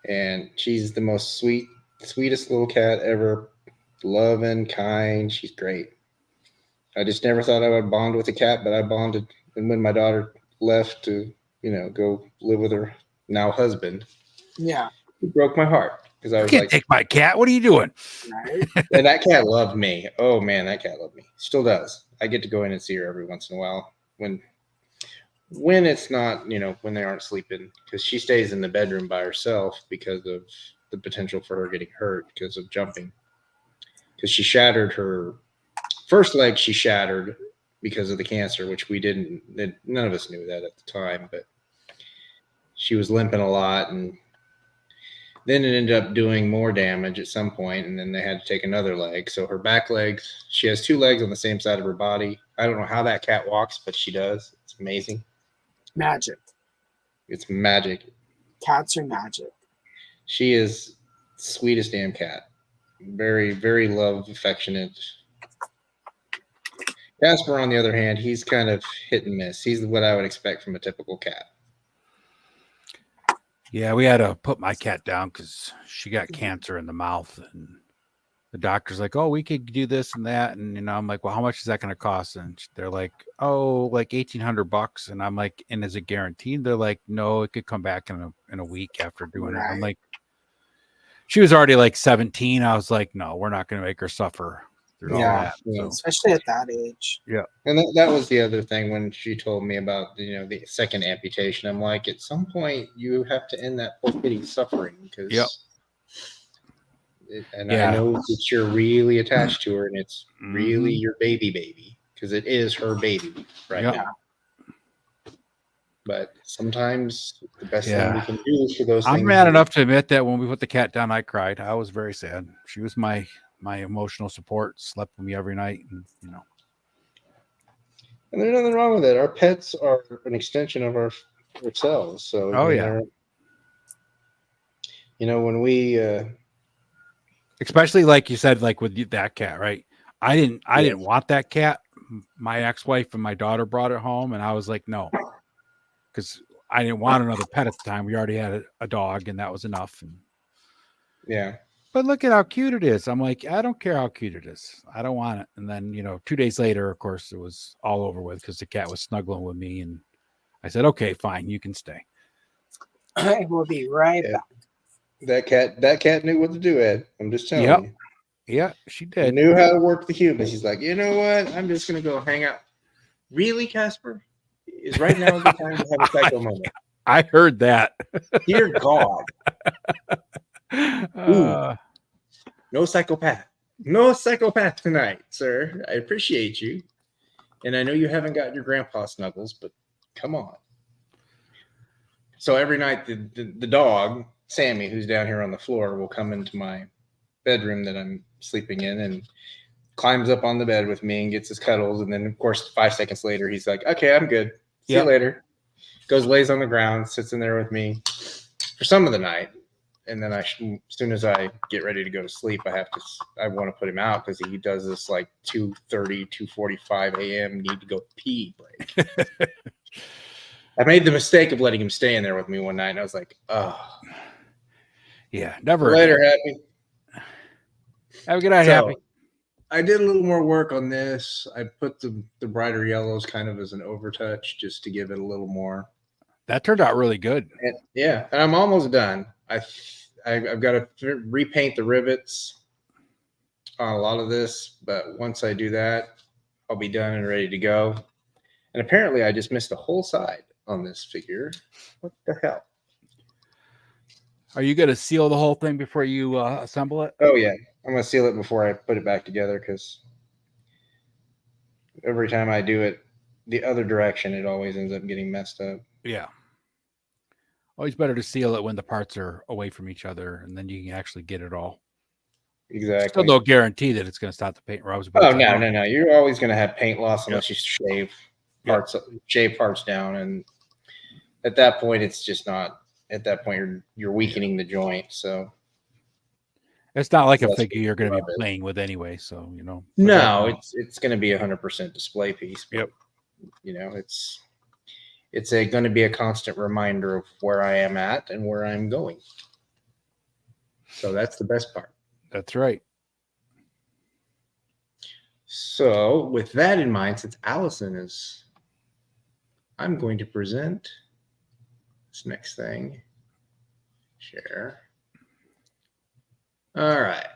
And she's the most sweetest little cat ever. Loving, kind. She's great. I just never thought I would bond with a cat, but I bonded. And when my daughter left to, go live with her now husband, it broke my heart because I was like, "Take my cat! What are you doing?" Right? And that cat loved me. Oh man, that cat loved me. Still does. I get to go in and see her every once in a while when it's not, when they aren't sleeping, because she stays in the bedroom by herself because of the potential for her getting hurt because of jumping. Because she shattered her first leg, she shattered because of the cancer, which none of us knew that at the time, but she was limping a lot, and then it ended up doing more damage at some point, and then they had to take another leg. So her back legs, she has 2 legs on the same side of her body. I don't know how that cat walks, but she does. It's amazing. Magic. It's magic. Cats are magic. She is the sweetest damn cat. Very, very affectionate. Casper, on the other hand, he's kind of hit and miss. He's what I would expect from a typical cat. Yeah, we had to put my cat down because she got cancer in the mouth, and the doctor's like, "Oh, we could do this and that," and I'm like, "Well, how much is that going to cost?" And they're like, "Oh, like $1,800." And I'm like, "And is it guaranteed?" They're like, "No, it could come back in a week after doing it." I'm like, she was already like 17. I was like, "No, we're not going to make her suffer." All that, so. Especially at that age. Yeah, and that was the other thing when she told me about the second amputation. I'm like, at some point you have to end that poor kitty's suffering because, I know that you're really attached to her, and it's really your baby because it is her baby, right? Yeah. But sometimes the best thing Yeah. we can do for those I'm things. mad enough to admit that when we put the cat down, I cried. I was very sad. She was my emotional support, slept with me every night, and And there's nothing wrong with it. Our pets are an extension of ourselves. So Oh, yeah. When we especially like you said, like with that cat, right? I didn't want that cat. My ex-wife and my daughter brought it home, and I was like, no, because I didn't want another pet at the time. We already had a dog, and that was enough. yeah. But look at how cute it is. I'm like, I don't care how cute it is. I don't want it. And then, 2 days later, of course, it was all over with because the cat was snuggling with me. And I said, okay, fine, you can stay. I will be right back. That cat knew what to do, Ed. I'm just telling you. Yeah, she She did. knew how to work the humans. She's like, you know what? I'm just going to go hang out. Really, Casper? Is right now a good time to have a psycho moment? I heard that. Dear God. No psychopath. No psychopath tonight, sir. I appreciate you. And I know you haven't got your grandpa snuggles, but come on. So every night the dog, Sammy, who's down here on the floor, will come into my bedroom that I'm sleeping in and climbs up on the bed with me and gets his cuddles. And then, of course, 5 seconds later, he's like, okay, I'm good. See you later. Goes, lays on the ground, sits in there with me for some of the night. And then as soon as I get ready to go to sleep, I want to put him out because he does this like 2:30, 2:45 a.m. need to go pee break. I made the mistake of letting him stay in there with me one night, and I was like, oh. Yeah, never. Later, Happy. Have a good night, Happy. I did a little more work on this. I put the brighter yellows kind of as an overtouch just to give it a little more. That turned out really good. And I'm almost done. I've got to repaint the rivets on a lot of this, but once I do that, I'll be done and ready to go. And apparently I just missed a whole side on this figure. What the hell? Are you going to seal the whole thing before you assemble it? Oh, yeah. I'm going to seal it before I put it back together because every time I do it the other direction, it always ends up getting messed up. Yeah. Always better to seal it when the parts are away from each other, and then you can actually get it all. Exactly. Still no guarantee that it's going to stop the paint rubs. Oh, no. You're always going to have paint loss unless you shave parts down. And at that point, it's just not. At that point, you're weakening the joint. So it's not like a figure you're going to be playing with anyway. So, No, it's going to be 100% display piece. Yep. It's going to be a constant reminder of where I am at and where I'm going. So that's the best part. That's right. So with that in mind, since Allison is, I'm going to present this next thing. Share. All right.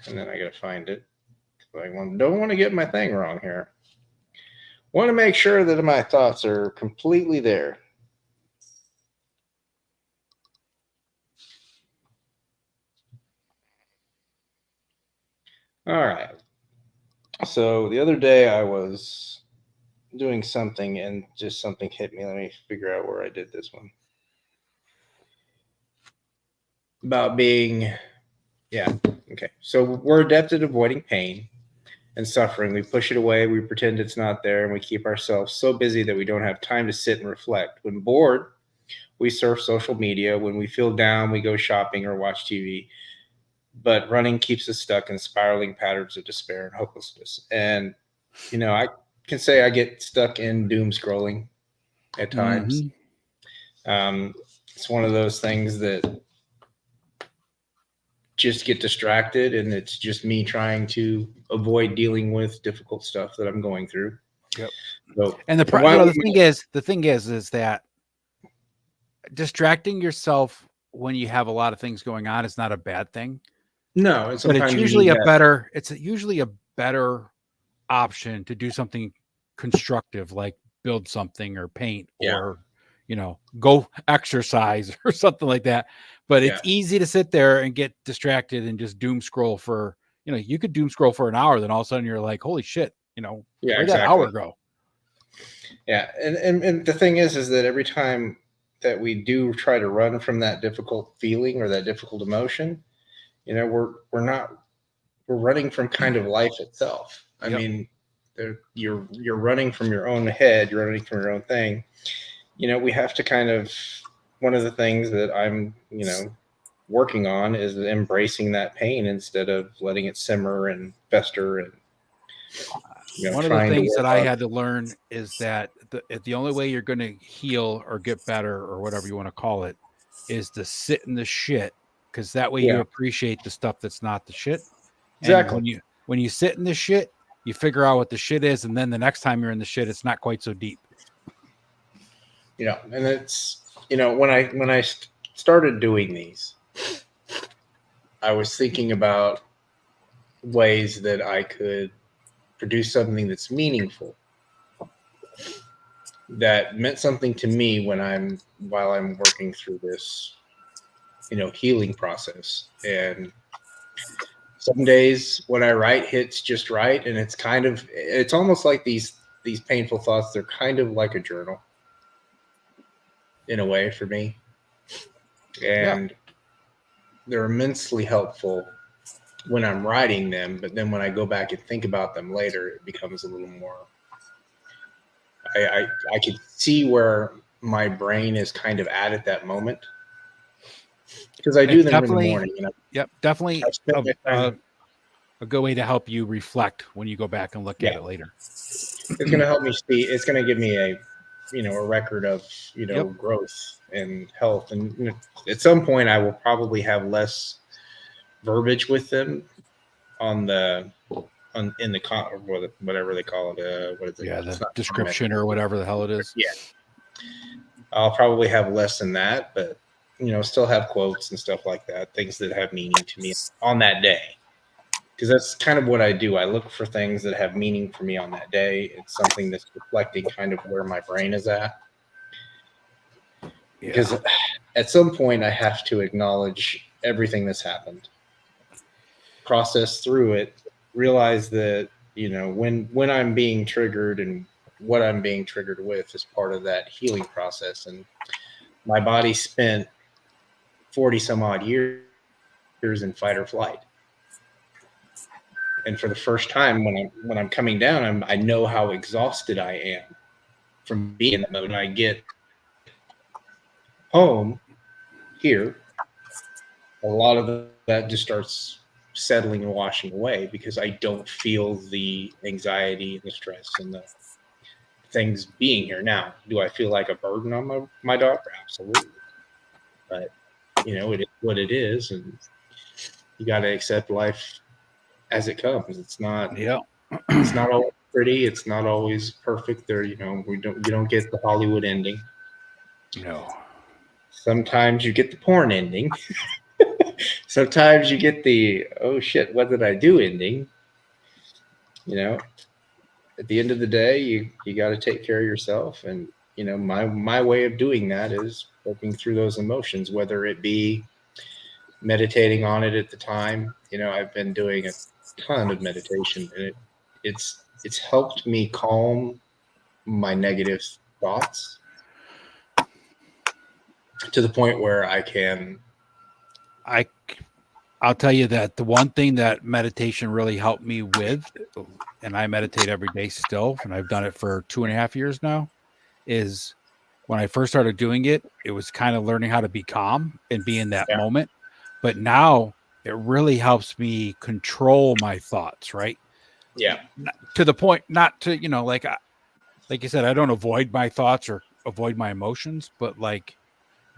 And then I got to find it. I don't want to get my thing wrong here. Want to make sure that my thoughts are completely there. All right. So the other day I was doing something and just something hit me. Let me figure out where I did this one. About being, okay. So we're adept at avoiding pain and suffering. We push it away. We pretend it's not there, and we keep ourselves so busy that we don't have time to sit and reflect. When bored, we surf social media. When we feel down, we go shopping or watch TV. But running keeps us stuck in spiraling patterns of despair and hopelessness. And, I can say I get stuck in doom scrolling at times. Mm-hmm. It's one of those things that just get distracted, and it's just me trying to avoid dealing with difficult stuff that I'm going through. Yep. So, and the thing is that distracting yourself when you have a lot of things going on is not a bad thing. No, but it's usually usually a better option to do something constructive, like build something or paint or go exercise or something like that. But it's easy to sit there and get distracted and just doom scroll for, you could doom scroll for an hour. Then all of a sudden you're like, holy shit, where'd that hour go? Yeah, and the thing is that every time that we do try to run from that difficult feeling or that difficult emotion, we're running from kind of life itself. I Yep. mean, you're running from your own head, you're running from your own thing. We have to kind of, one of the things that I'm, working on is embracing that pain instead of letting it simmer and fester and One of the trying to things that work I on. had to learn is that the only way you're going to heal or get better or whatever you want to call it is to sit in the shit, because that way you Yeah, appreciate the stuff that's not the shit. And exactly. when you sit in the shit, you figure out what the shit is, and then the next time you're in the shit, it's not quite so deep. And it's when I started doing these, I was thinking about ways that I could produce something that's meaningful, that meant something to me while I'm working through this, healing process. And some days when I write hits just right, and it's almost like these painful thoughts. They're kind of like a journal in a way for me, Yeah. and they're immensely helpful when I'm writing them. But then when I go back and think about them later, it becomes a little more. I can see where my brain is kind of at that moment, because I do It's them in the definitely, morning. definitely I spend my time. a good way to help you reflect when you go back and look at Yeah, it later. it's going to help me see. It's going to give me a record of Yep. growth and health. And at some point, I will probably have less verbiage with them in the or whatever they call it. What is it? Yeah, It's the not comment. description or whatever the hell it is. Yeah, I'll probably have less than that, but still have quotes and stuff like that, things that have meaning to me on that day. Because that's kind of what I do. I look for things that have meaning for me on that day. It's something that's reflecting kind of where my brain is at. Because at some point, I have to acknowledge everything that's happened, process through it, realize that when I'm being triggered and what I'm being triggered with is part of that healing process. And my body spent 40 some odd years in fight or flight. And for the first time, when I'm coming down, I know how exhausted I am from being in that mode. And I get home here, a lot of that just starts settling and washing away because I don't feel the anxiety and the stress and the things being here. Now, do I feel like a burden on my daughter? Absolutely. But it is what it is, and you got to accept life as it comes. It's not always pretty. It's not always perfect. You don't get the Hollywood ending. No. Sometimes you get the porn ending. Sometimes you get the oh shit, what did I do ending. At the end of the day, you got to take care of yourself, and my way of doing that is working through those emotions, whether it be meditating on it at the time. I've been doing a ton of meditation, and it's helped me calm my negative thoughts to the point where I'll tell you that the one thing that meditation really helped me with, and I meditate every day still, and I've done it for 2.5 years now, is when I first started doing it, it was kind of learning how to be calm and be in that moment. But now it really helps me control my thoughts, right? Yeah. To the point, not to, like you said, I don't avoid my thoughts or avoid my emotions, but like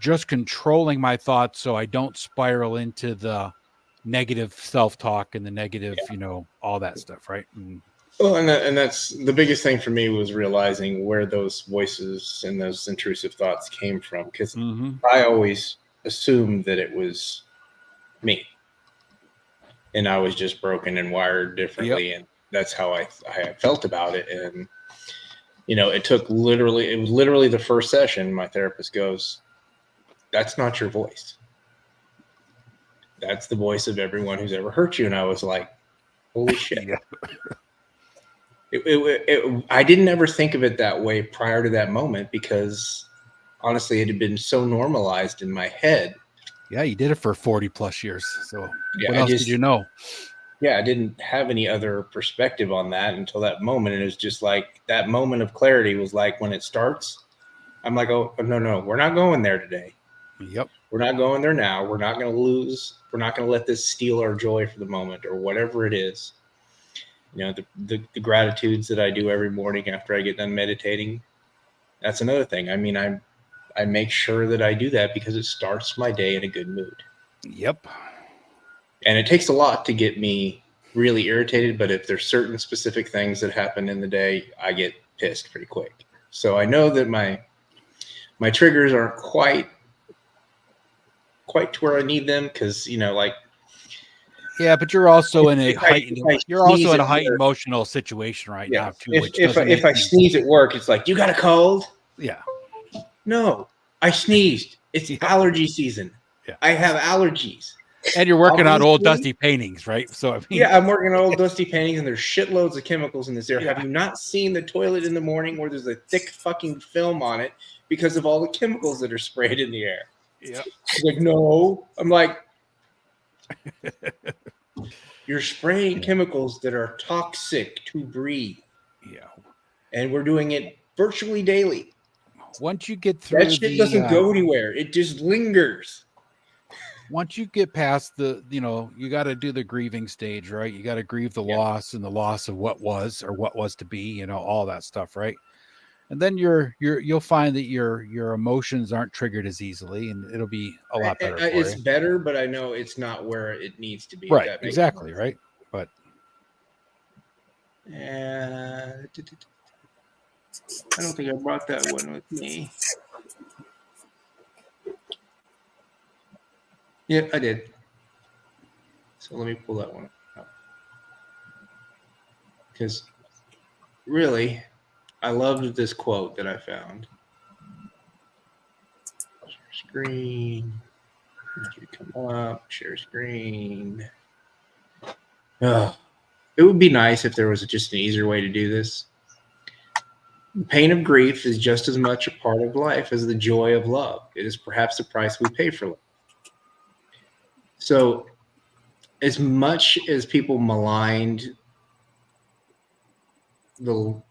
just controlling my thoughts so I don't spiral into the negative self-talk and the negative, all that stuff, right? Well, and that's the biggest thing for me, was realizing where those voices and those intrusive thoughts came from, because I always assumed that it was me, and I was just broken and wired differently, and that's how I felt about it. And it was literally the first session. My therapist goes, "That's not your voice. That's the voice of everyone who's ever hurt you." And I was like, "Holy shit!" I didn't ever think of it that way prior to that moment because honestly, it had been so normalized in my head. Yeah, you did it for 40 plus years. So Yeah, what else did you know? Yeah, I didn't have any other perspective on that until that moment. And it was just like that moment of clarity was like when it starts, I'm like, oh, no, we're not going there today. Yep. We're not going there now. We're not going to lose. We're not going to let this steal our joy for the moment or whatever it is. You know, the gratitudes that I do every morning after I get done meditating. That's another thing. I mean, I make sure that I do that because it starts my day in a good mood. Yep. And it takes a lot to get me really irritated, but if there's certain specific things that happen in the day, I get pissed pretty quick. So I know that my triggers aren't quite to where I need them because, you know, like, yeah, but you're also in a if heightened I you're also sneeze in a at heightened work, emotional situation right yeah. now too, If which doesn't make if I sneeze at work, it's like, you got a cold? yeah. No, I sneezed. It's Yep. allergy season. Yeah. I have allergies. And you're working on old Obviously, dusty paintings, right? So I mean, yeah, I'm working on old dusty paintings, and there's shitloads of chemicals in this air. Yeah. Have you not seen the toilet in the morning where there's a thick fucking film on it because of all the chemicals that are sprayed in the air? Yeah. She's like, no. I'm like, you're spraying chemicals that are toxic to breathe. Yeah. And we're doing it virtually daily. Once you get through That shit doesn't go anywhere. It just lingers. Once you get past the, you know, you got to do the grieving stage, right? You got to grieve the loss and the loss of what was or what was to be, you know, all that stuff, right? And then you'll find that your emotions aren't triggered as easily, and it'll be a lot better for It's you. better, but I know it's not where it needs to be. Right, exactly, right? But I don't think I brought that one with me. Yeah, I did. So let me pull that one up. Because really, I loved this quote that I found. Share screen. You come up, share screen. It would be nice if there was just an easier way to do this. The pain of grief is just as much a part of life as the joy of love. It is perhaps the price we pay for love. So, as much as people maligned the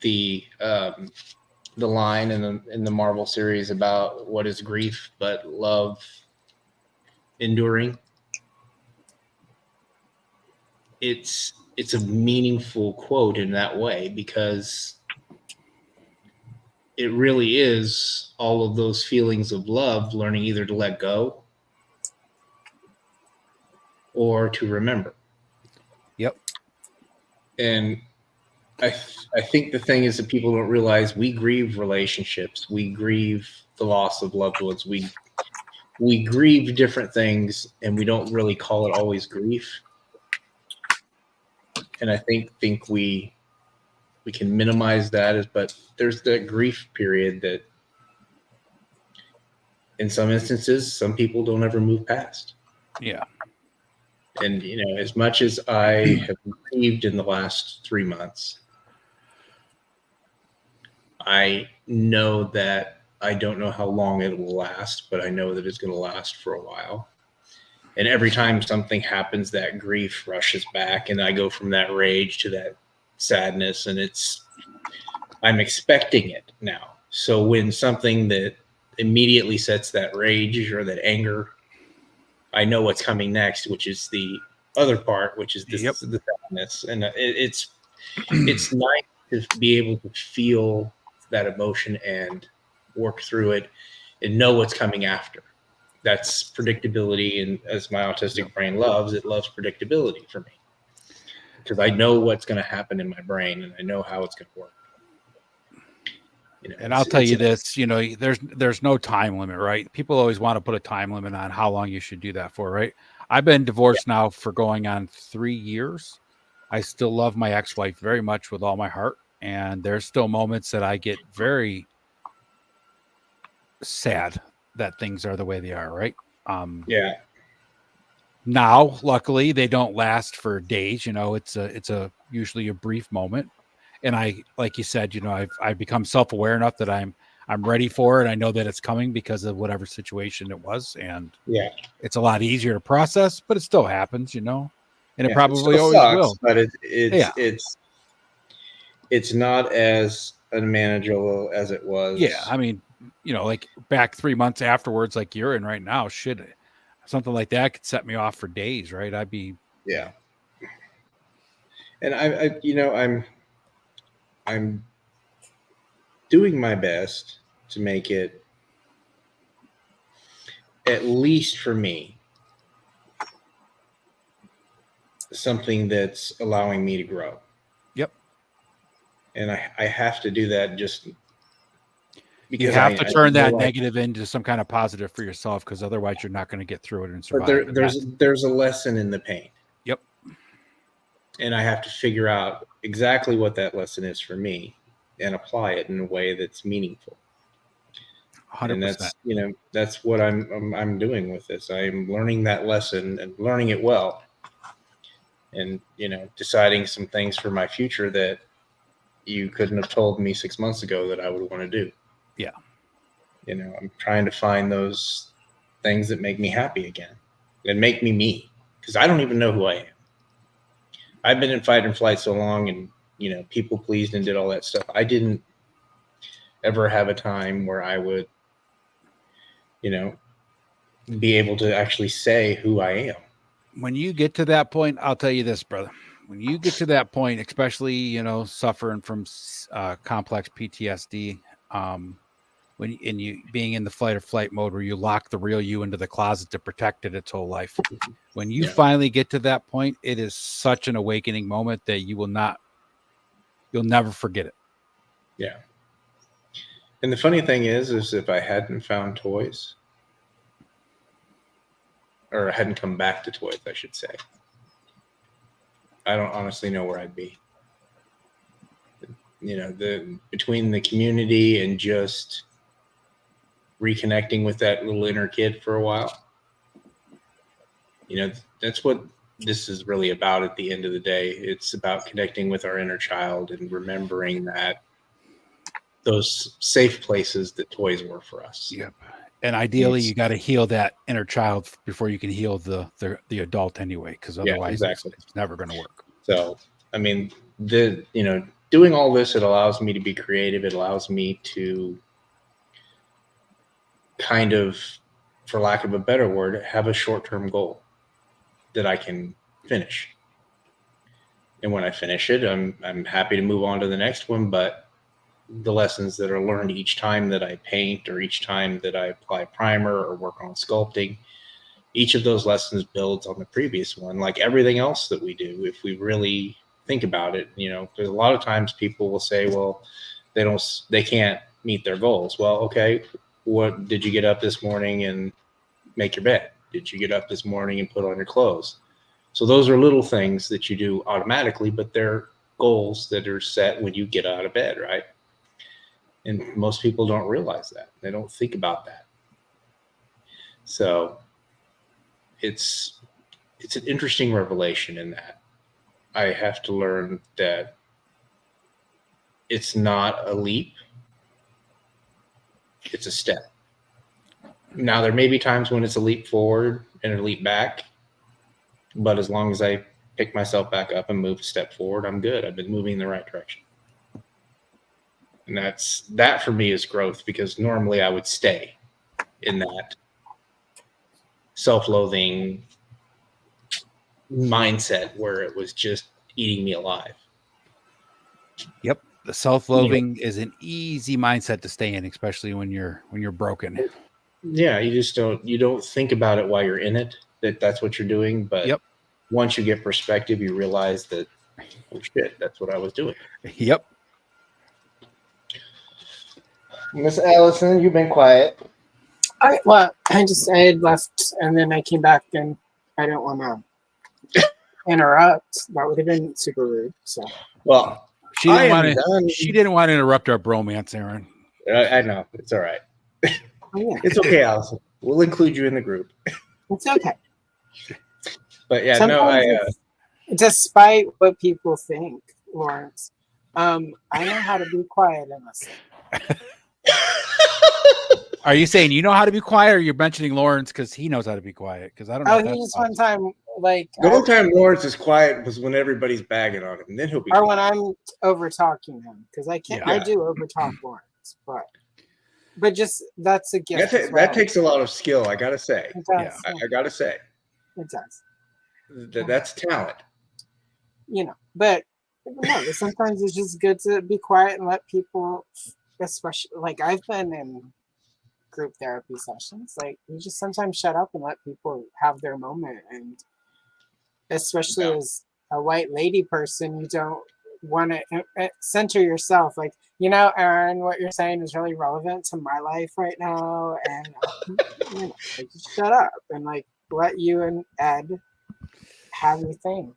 line in the Marvel series about what is grief but love enduring, it's a meaningful quote in that way because it really is all of those feelings of love learning either to let go or to remember. Yep. And I think the thing is that people don't realize we grieve relationships. We grieve the loss of loved ones. We grieve different things, and we don't really call it always grief. And I think we can minimize that, but there's that grief period that in some instances, some people don't ever move past. Yeah. And, you know, as much as I have grieved in the last 3 months, I know that I don't know how long it will last, but I know that it's going to last for a while. And every time something happens, that grief rushes back, and I go from that rage to that sadness, and I'm expecting it now. So when something that immediately sets that rage or that anger, I know what's coming next, which is the other part, which is the sadness. And it's nice to be able to feel that emotion and work through it and know what's coming after. That's predictability, and as my autistic brain loves, it loves predictability for me because I know what's going to happen in my brain and I know how it's going to work. You know, and I'll tell you this, you know, there's no time limit, right? People always want to put a time limit on how long you should do that for, right? I've been divorced now for going on 3 years. I still love my ex-wife very much with all my heart, and there's still moments that I get very sad that things are the way they are, right? Yeah. Now, luckily, they don't last for days. You know, it's a usually a brief moment, And I, like you said, I've become self-aware enough that I'm ready for it. I know that it's coming because of whatever situation it was, and Yeah. it's a lot easier to process, but it still happens, and it Yeah, probably still always sucks, will. but Yeah. it's not as unmanageable as it was. Yeah, I mean, like back 3 months afterwards, like you're in right now, shit, something like that could set me off for days, right? I'd be Yeah. And I'm doing my best to make it, at least for me, something that's allowing me to grow. Yep. And I have to do that just because you have to turn that know negative into some kind of positive for yourself, because otherwise you're not going to get through it and survive. But there's a lesson in the pain. Yep. And I have to figure out exactly what that lesson is for me and apply it in a way that's meaningful. 100%. And that's what I'm doing with this. I'm learning that lesson and learning it well, and deciding some things for my future that you couldn't have told me 6 months ago that I would want to do. Yeah. I'm trying to find those things that make me happy again and make me, because I don't even know who I am. I've been in fight and flight so long, and people pleased and did all that stuff. I didn't ever have a time where I would be able to actually say who I am. When you get to that point, I'll tell you this, brother. When you get to that point, especially suffering from complex PTSD, when you being in the fight or flight mode, where you lock the real you into the closet to protect it its whole life, when you finally get to that point, it is such an awakening moment that you'll never forget it. Yeah. And the funny thing is if I hadn't found toys, or hadn't come back to toys, I should say, I don't honestly know where I'd be. Between the community and just reconnecting with that little inner kid for a while, that's what this is really about at the end of the day. It's about connecting with our inner child and remembering that those safe places that toys were for us. Yep. And ideally, you got to heal that inner child before you can heal the adult anyway, because otherwise it's never going to work. So, I mean, doing all this, it allows me to be creative. It allows me to kind of, for lack of a better word, have a short-term goal that I can finish. And when I finish it, I'm happy to move on to the next one. But the lessons that are learned each time that I paint, or each time that I apply primer or work on sculpting, each of those lessons builds on the previous one. Like everything else that we do, if we really think about it, there's a lot of times people will say, well, they can't meet their goals. Well, okay, what did you get up this morning and make your bed? Did you get up this morning and put on your clothes? So those are little things that you do automatically, but they're goals that are set when you get out of bed, right? And most people don't realize that. They don't think about that. So it's an interesting revelation in that I have to learn that it's not a leap, it's a step. Now, there may be times when it's a leap forward and a leap back, but as long as I pick myself back up and move a step forward, I'm good. I've been moving in the right direction. And that for me is growth, because normally I would stay in that self-loathing mindset where it was just eating me alive. Yep. The self-loathing is an easy mindset to stay in, especially when you're broken. Yeah, you don't think about it while you're in it, that's what you're doing. But once you get perspective, you realize that, oh shit, that's what I was doing. Yep. Miss Allison, you've been quiet. I had left, and then I came back, and I didn't want to interrupt. That would have been super rude. So, well, she didn't want to interrupt our bromance, Aaron. I know, it's all right. It's okay, Allison. We'll include you in the group. It's okay. But yeah, sometimes despite what people think, Lawrence, I know how to be quiet and listen. Are you saying you know how to be quiet, or you're mentioning Lawrence because he knows how to be quiet? Because I don't know. Oh, if he that's just one possible. time, like, The only time Lawrence is quiet was when everybody's bagging on him, and then he'll be or when quiet. I'm over talking him, because I can't. Yeah. I do over talk Lawrence, but just that's a gift. That, as that well. takes a lot of skill, I gotta say. It does. Yeah. Yeah. I gotta say. It does. That's talent. But no, sometimes it's just good to be quiet and let people, especially like I've been in group therapy sessions, like you just sometimes shut up and let people have their moment. And especially as a white lady person, you don't want to center yourself. Like, Aaron, what you're saying is really relevant to my life right now. And, like, just shut up and like let you and Ed have your thing.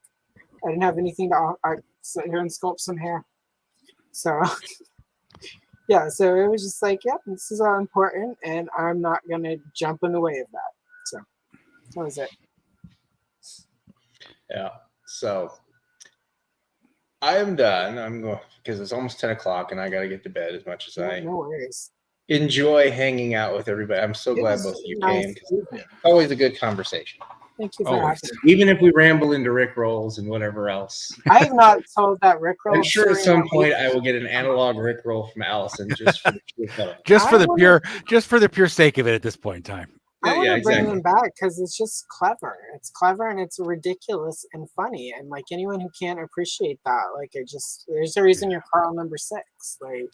I didn't have anything to sit here and sculpt some hair. So, yeah, so it was just like, yeah, this is all important, and I'm not going to jump in the way of that. So, that was it. Yeah. So I am done. I'm going because it's almost 10 o'clock and I got to get to bed as much as I No worries. enjoy hanging out with everybody. I'm so It glad was both of you nice came. evening. It's always a good conversation. Thank you for Always. having me. Even if we ramble into Rick rolls and whatever else. I have not told that Rickroll I'm sure at story some in a point week. I will get an analog Rick roll from Allison just for the pure fun. Just for I the wanna- pure sake of it at this point in time. I want to bring exactly. them back because it's just clever. It's clever and it's ridiculous and funny. And like anyone who can't appreciate that, like there's a reason you're Carl number 6. Like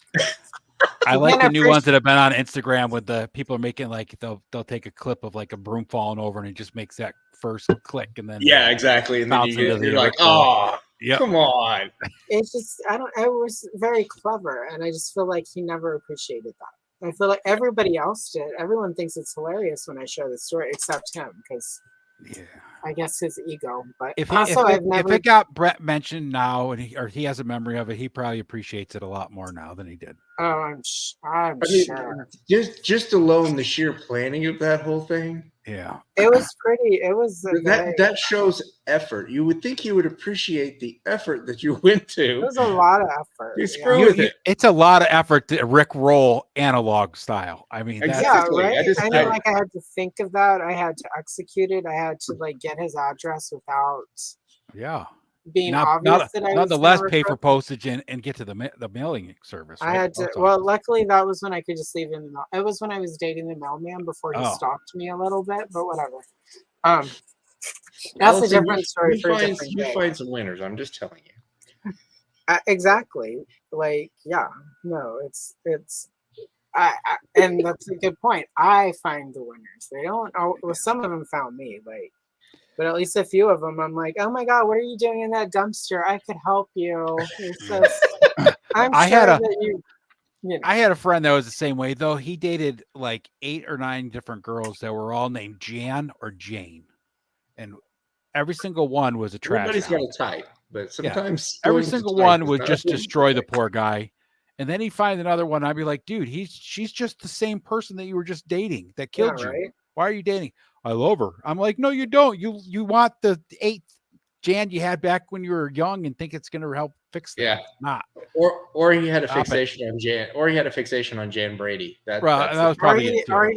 I You like can't the new ones that have been on Instagram with the people making like they'll take a clip of like a broom falling over and it just makes that first click and then Yeah, exactly. And then bounce into the you're like, Rick roll. oh, Yep. come on. it's just it was very clever, and I just feel like he never appreciated that. I feel like everybody else did. Everyone thinks it's hilarious when I share the story, except him, because Yeah. I guess his ego. But If I've it got Brett mentioned now and he has a memory of it, he probably appreciates it a lot more now than he did. Oh, I'm I mean, sure. just alone the sheer planning of that whole thing. Yeah. It was pretty. It was That shows effort. You would think you would appreciate the effort that you went to. It was a lot of effort. You screw with it. It's a lot of effort to Rick roll analog style. I mean, Exactly. Yeah, right. I know, like I had to think of that. I had to execute it. I had to like get his address without being obvious that I was nonetheless gonna pay for request- postage and get to the mailing service. I right? had to. Well, luckily that was when I could just leave it in the mail. It was when I was dating the mailman before he stalked me a little bit, but whatever. That's Allison, a different story for a different day. You find some winners. I'm just telling you. Exactly. Like, yeah, no, it's. And that's a good point. I find the winners. They don't. Oh, well, some of them found me. Like, but at least a few of them, I'm like, oh my god, what are you doing in that dumpster? I could help you. I had a friend that was the same way though. He dated like 8 or 9 different girls that were all named Jan or Jane, and every single one was a trash. Everybody's got a type, but sometimes every single one would just destroy the poor guy. And then he'd find another one. I'd be like, dude, she's just the same person that you were just dating that killed you. Right? Why are you dating? I love her. I'm like, no, you don't. You want the 8th Jan you had back when you were young and think it's going to help fix that. Yeah. It's not. Or he had a fixation on Jan. Or he had a fixation on Jan Brady. That was probably it too. Or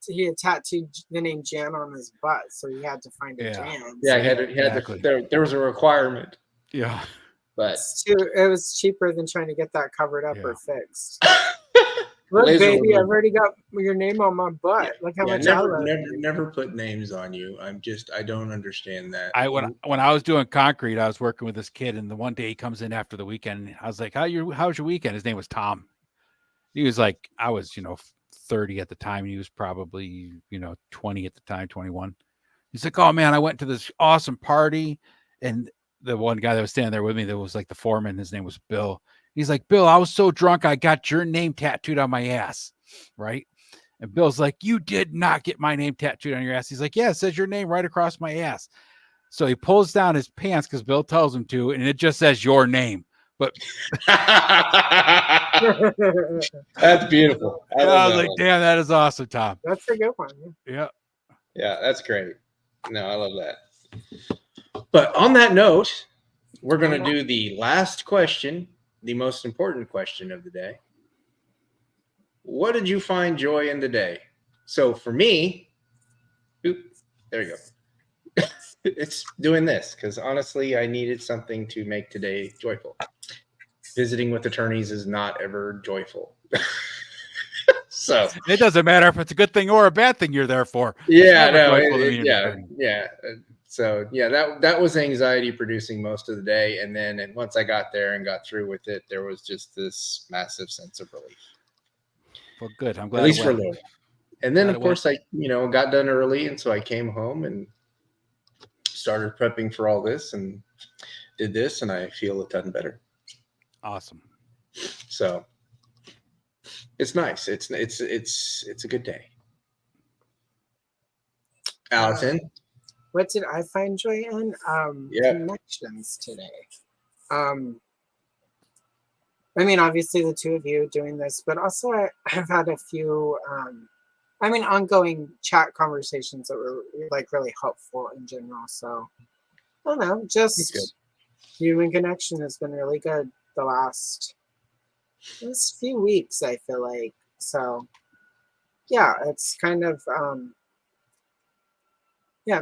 he had tattooed the name Jan on his butt, so he had to find a Jan. Yeah, there was a requirement. Yeah. But it was cheaper than trying to get that covered up or fixed. Look, baby, I've already got your name on my butt. Yeah, Look how much I love you. Never put names on you. I don't understand that. When I was doing concrete, I was working with this kid, and the one day he comes in after the weekend. I was like, how's your weekend? His name was Tom. He was like, I was 30 at the time. He was probably 20 at the time, 21. He's like, oh man, I went to this awesome party, and the one guy that was standing there with me that was like the foreman, his name was Bill. He's like, Bill, I was so drunk I got your name tattooed on my ass, right? And Bill's like, you did not get my name tattooed on your ass. He's like, yeah, it says your name right across my ass. So he pulls down his pants because Bill tells him to, and it just says your name. But that's beautiful. I was like, damn, that is awesome, Tom. That's a good one. Yeah. Yeah, that's great. No, I love that. But on that note, we're going to do the last question the most important question of the day. What did you find joy in today? So for me, there you go. It's doing this because honestly, I needed something to make today joyful. Visiting with attorneys is not ever joyful. So it doesn't matter if it's a good thing or a bad thing you're there for. Yeah, So that was anxiety producing most of the day, and then once I got there and got through with it, there was just this massive sense of relief. Well, good. I'm glad. At least for a little. And then of course I got done early, and so I came home and started prepping for all this and did this, and I feel a ton better. Awesome. So it's nice. It's a good day. Allison, what did I find joy in? Connections today. I mean, obviously the two of you doing this, but also I've had a few, ongoing chat conversations that were like really helpful in general. So I don't know, just human connection has been really good the last few weeks, I feel like. So yeah, it's kind of,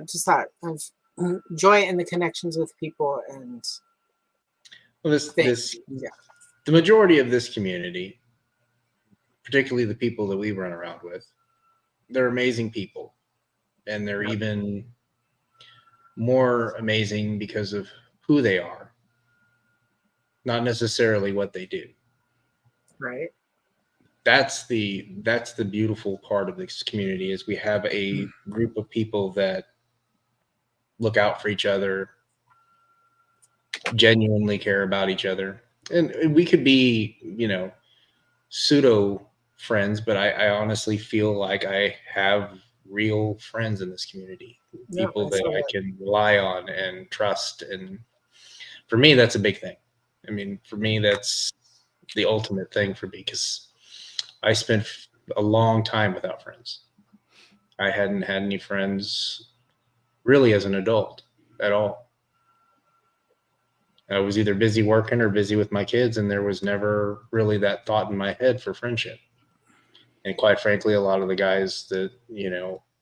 just that of joy in the connections with people and the majority of this community, particularly the people that we run around with, they're amazing people, and they're even more amazing because of who they are, not necessarily what they do. Right. That's the beautiful part of this community is we have a group of people that look out for each other, genuinely care about each other. And we could be, pseudo friends, but I honestly feel like I have real friends in this community, people that I can rely on and trust. And for me, that's a big thing. I mean, for me, that's the ultimate thing for me, because I spent a long time without friends. I hadn't had any friends really as an adult at all. I was either busy working or busy with my kids, and there was never really that thought in my head for friendship. And quite frankly, a lot of the guys that,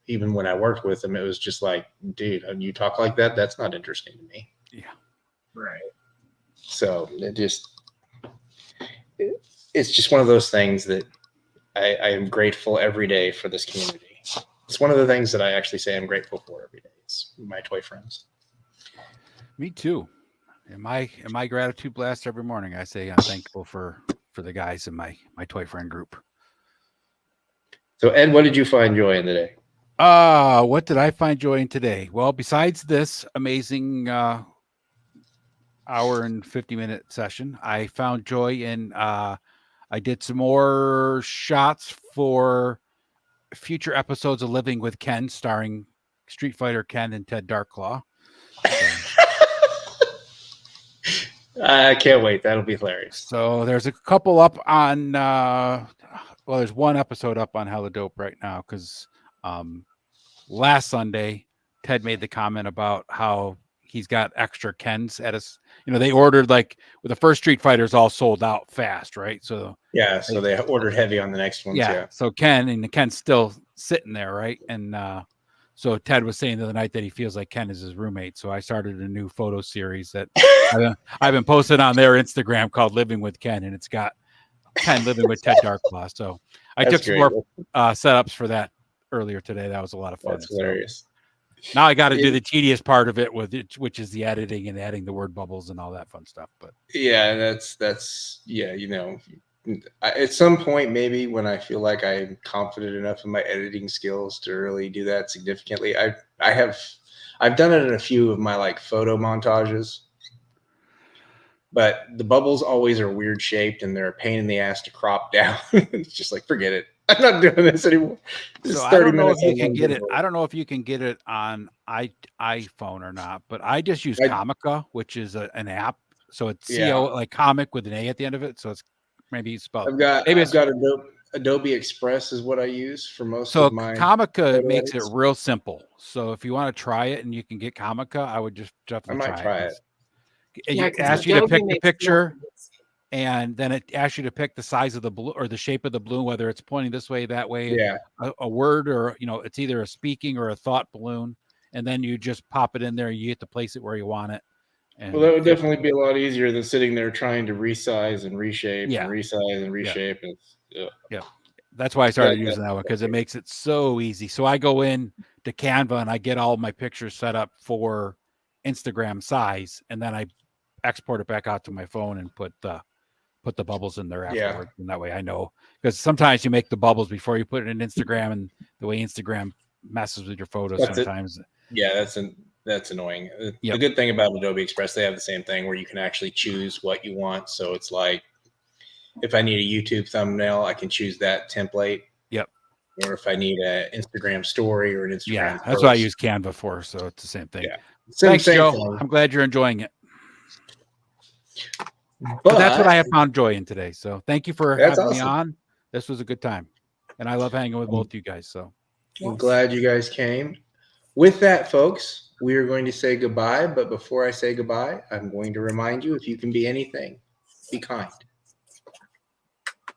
even when I worked with them, it was just like, dude, you talk like that? That's not interesting to me. Yeah. Right. So it's just one of those things that I am grateful every day for this community. It's one of the things that I actually say I'm grateful for every day. It's my toy friends. Me too. In my gratitude blast every morning, I say I'm thankful for the guys in my toy friend group. So Ed, what did you find joy in today? What did I find joy in today? Well, besides this amazing hour and 50-minute session, I found joy in I did some more shots for future episodes of Living with Ken, starring Street Fighter Ken and Ted Darklaw. I can't wait. That'll be hilarious. So there's a couple up on there's one episode up on Hella Dope right now, because last Sunday Ted made the comment about how he's got extra Kens at us. They ordered, like, with the first Street Fighters all sold out fast, right? So so they ordered heavy on the next ones. Yeah. So Ken's still sitting there, right? And so Ted was saying the other night that he feels like Ken is his roommate. So I started a new photo series that I've been posting on their Instagram called Living with Ken, and it's got Ken living with Ted Darklaw. So I took some more setups for that earlier today. That was a lot of fun. That's hilarious. Now I got to do the tedious part of it which is the editing and adding the word bubbles and all that fun stuff. But yeah, that's at some point, maybe when I feel like I'm confident enough in my editing skills to really do that significantly, I've done it in a few of my like photo montages, but the bubbles always are weird shaped and they're a pain in the ass to crop down. It's just like, forget it. I'm not doing this anymore. So I don't know if you can get it. I don't know if you can get it on iPhone or not, but I just use Comica, which is an app. So it's like comic with an A at the end of it. So it's maybe spelled. I've got Adobe Express is what I use for most of my. So Comica makes it real simple. So if you want to try it and you can get Comica, I would just definitely try it. It asks you to pick the picture, and then it asks you to pick the size of the balloon or the shape of the balloon, whether it's pointing this way, that way, Yeah. a word, or it's either a speaking or a thought balloon, and then you just pop it in there. You get to place it where you want it. And Well, that would definitely be a lot easier than sitting there trying to resize and reshape Yeah. and resize and reshape. Yeah. That's why I started Yeah, using that one, because it makes it so easy. So I go in to Canva and I get all my pictures set up for Instagram size, and then I export it back out to my phone and put the bubbles in there afterwards. And that way I know, because sometimes you make the bubbles before you put it in Instagram, and the way Instagram messes with your photos sometimes. Yeah, that's annoying. The good thing about Adobe Express, they have the same thing where you can actually choose what you want. So it's like, if I need a YouTube thumbnail, I can choose that template. Yep. Or if I need an Instagram story or an Instagram that's what I use Canva for. So it's the same thing. Yeah. Thanks, same Joe. thing. I'm glad you're enjoying it. But that's what I have found joy in today. So thank you for having me on. This was a good time. And I love hanging with both you guys. So I'm glad you guys came. With that, folks, we are going to say goodbye. But before I say goodbye, I'm going to remind you, if you can be anything, be kind.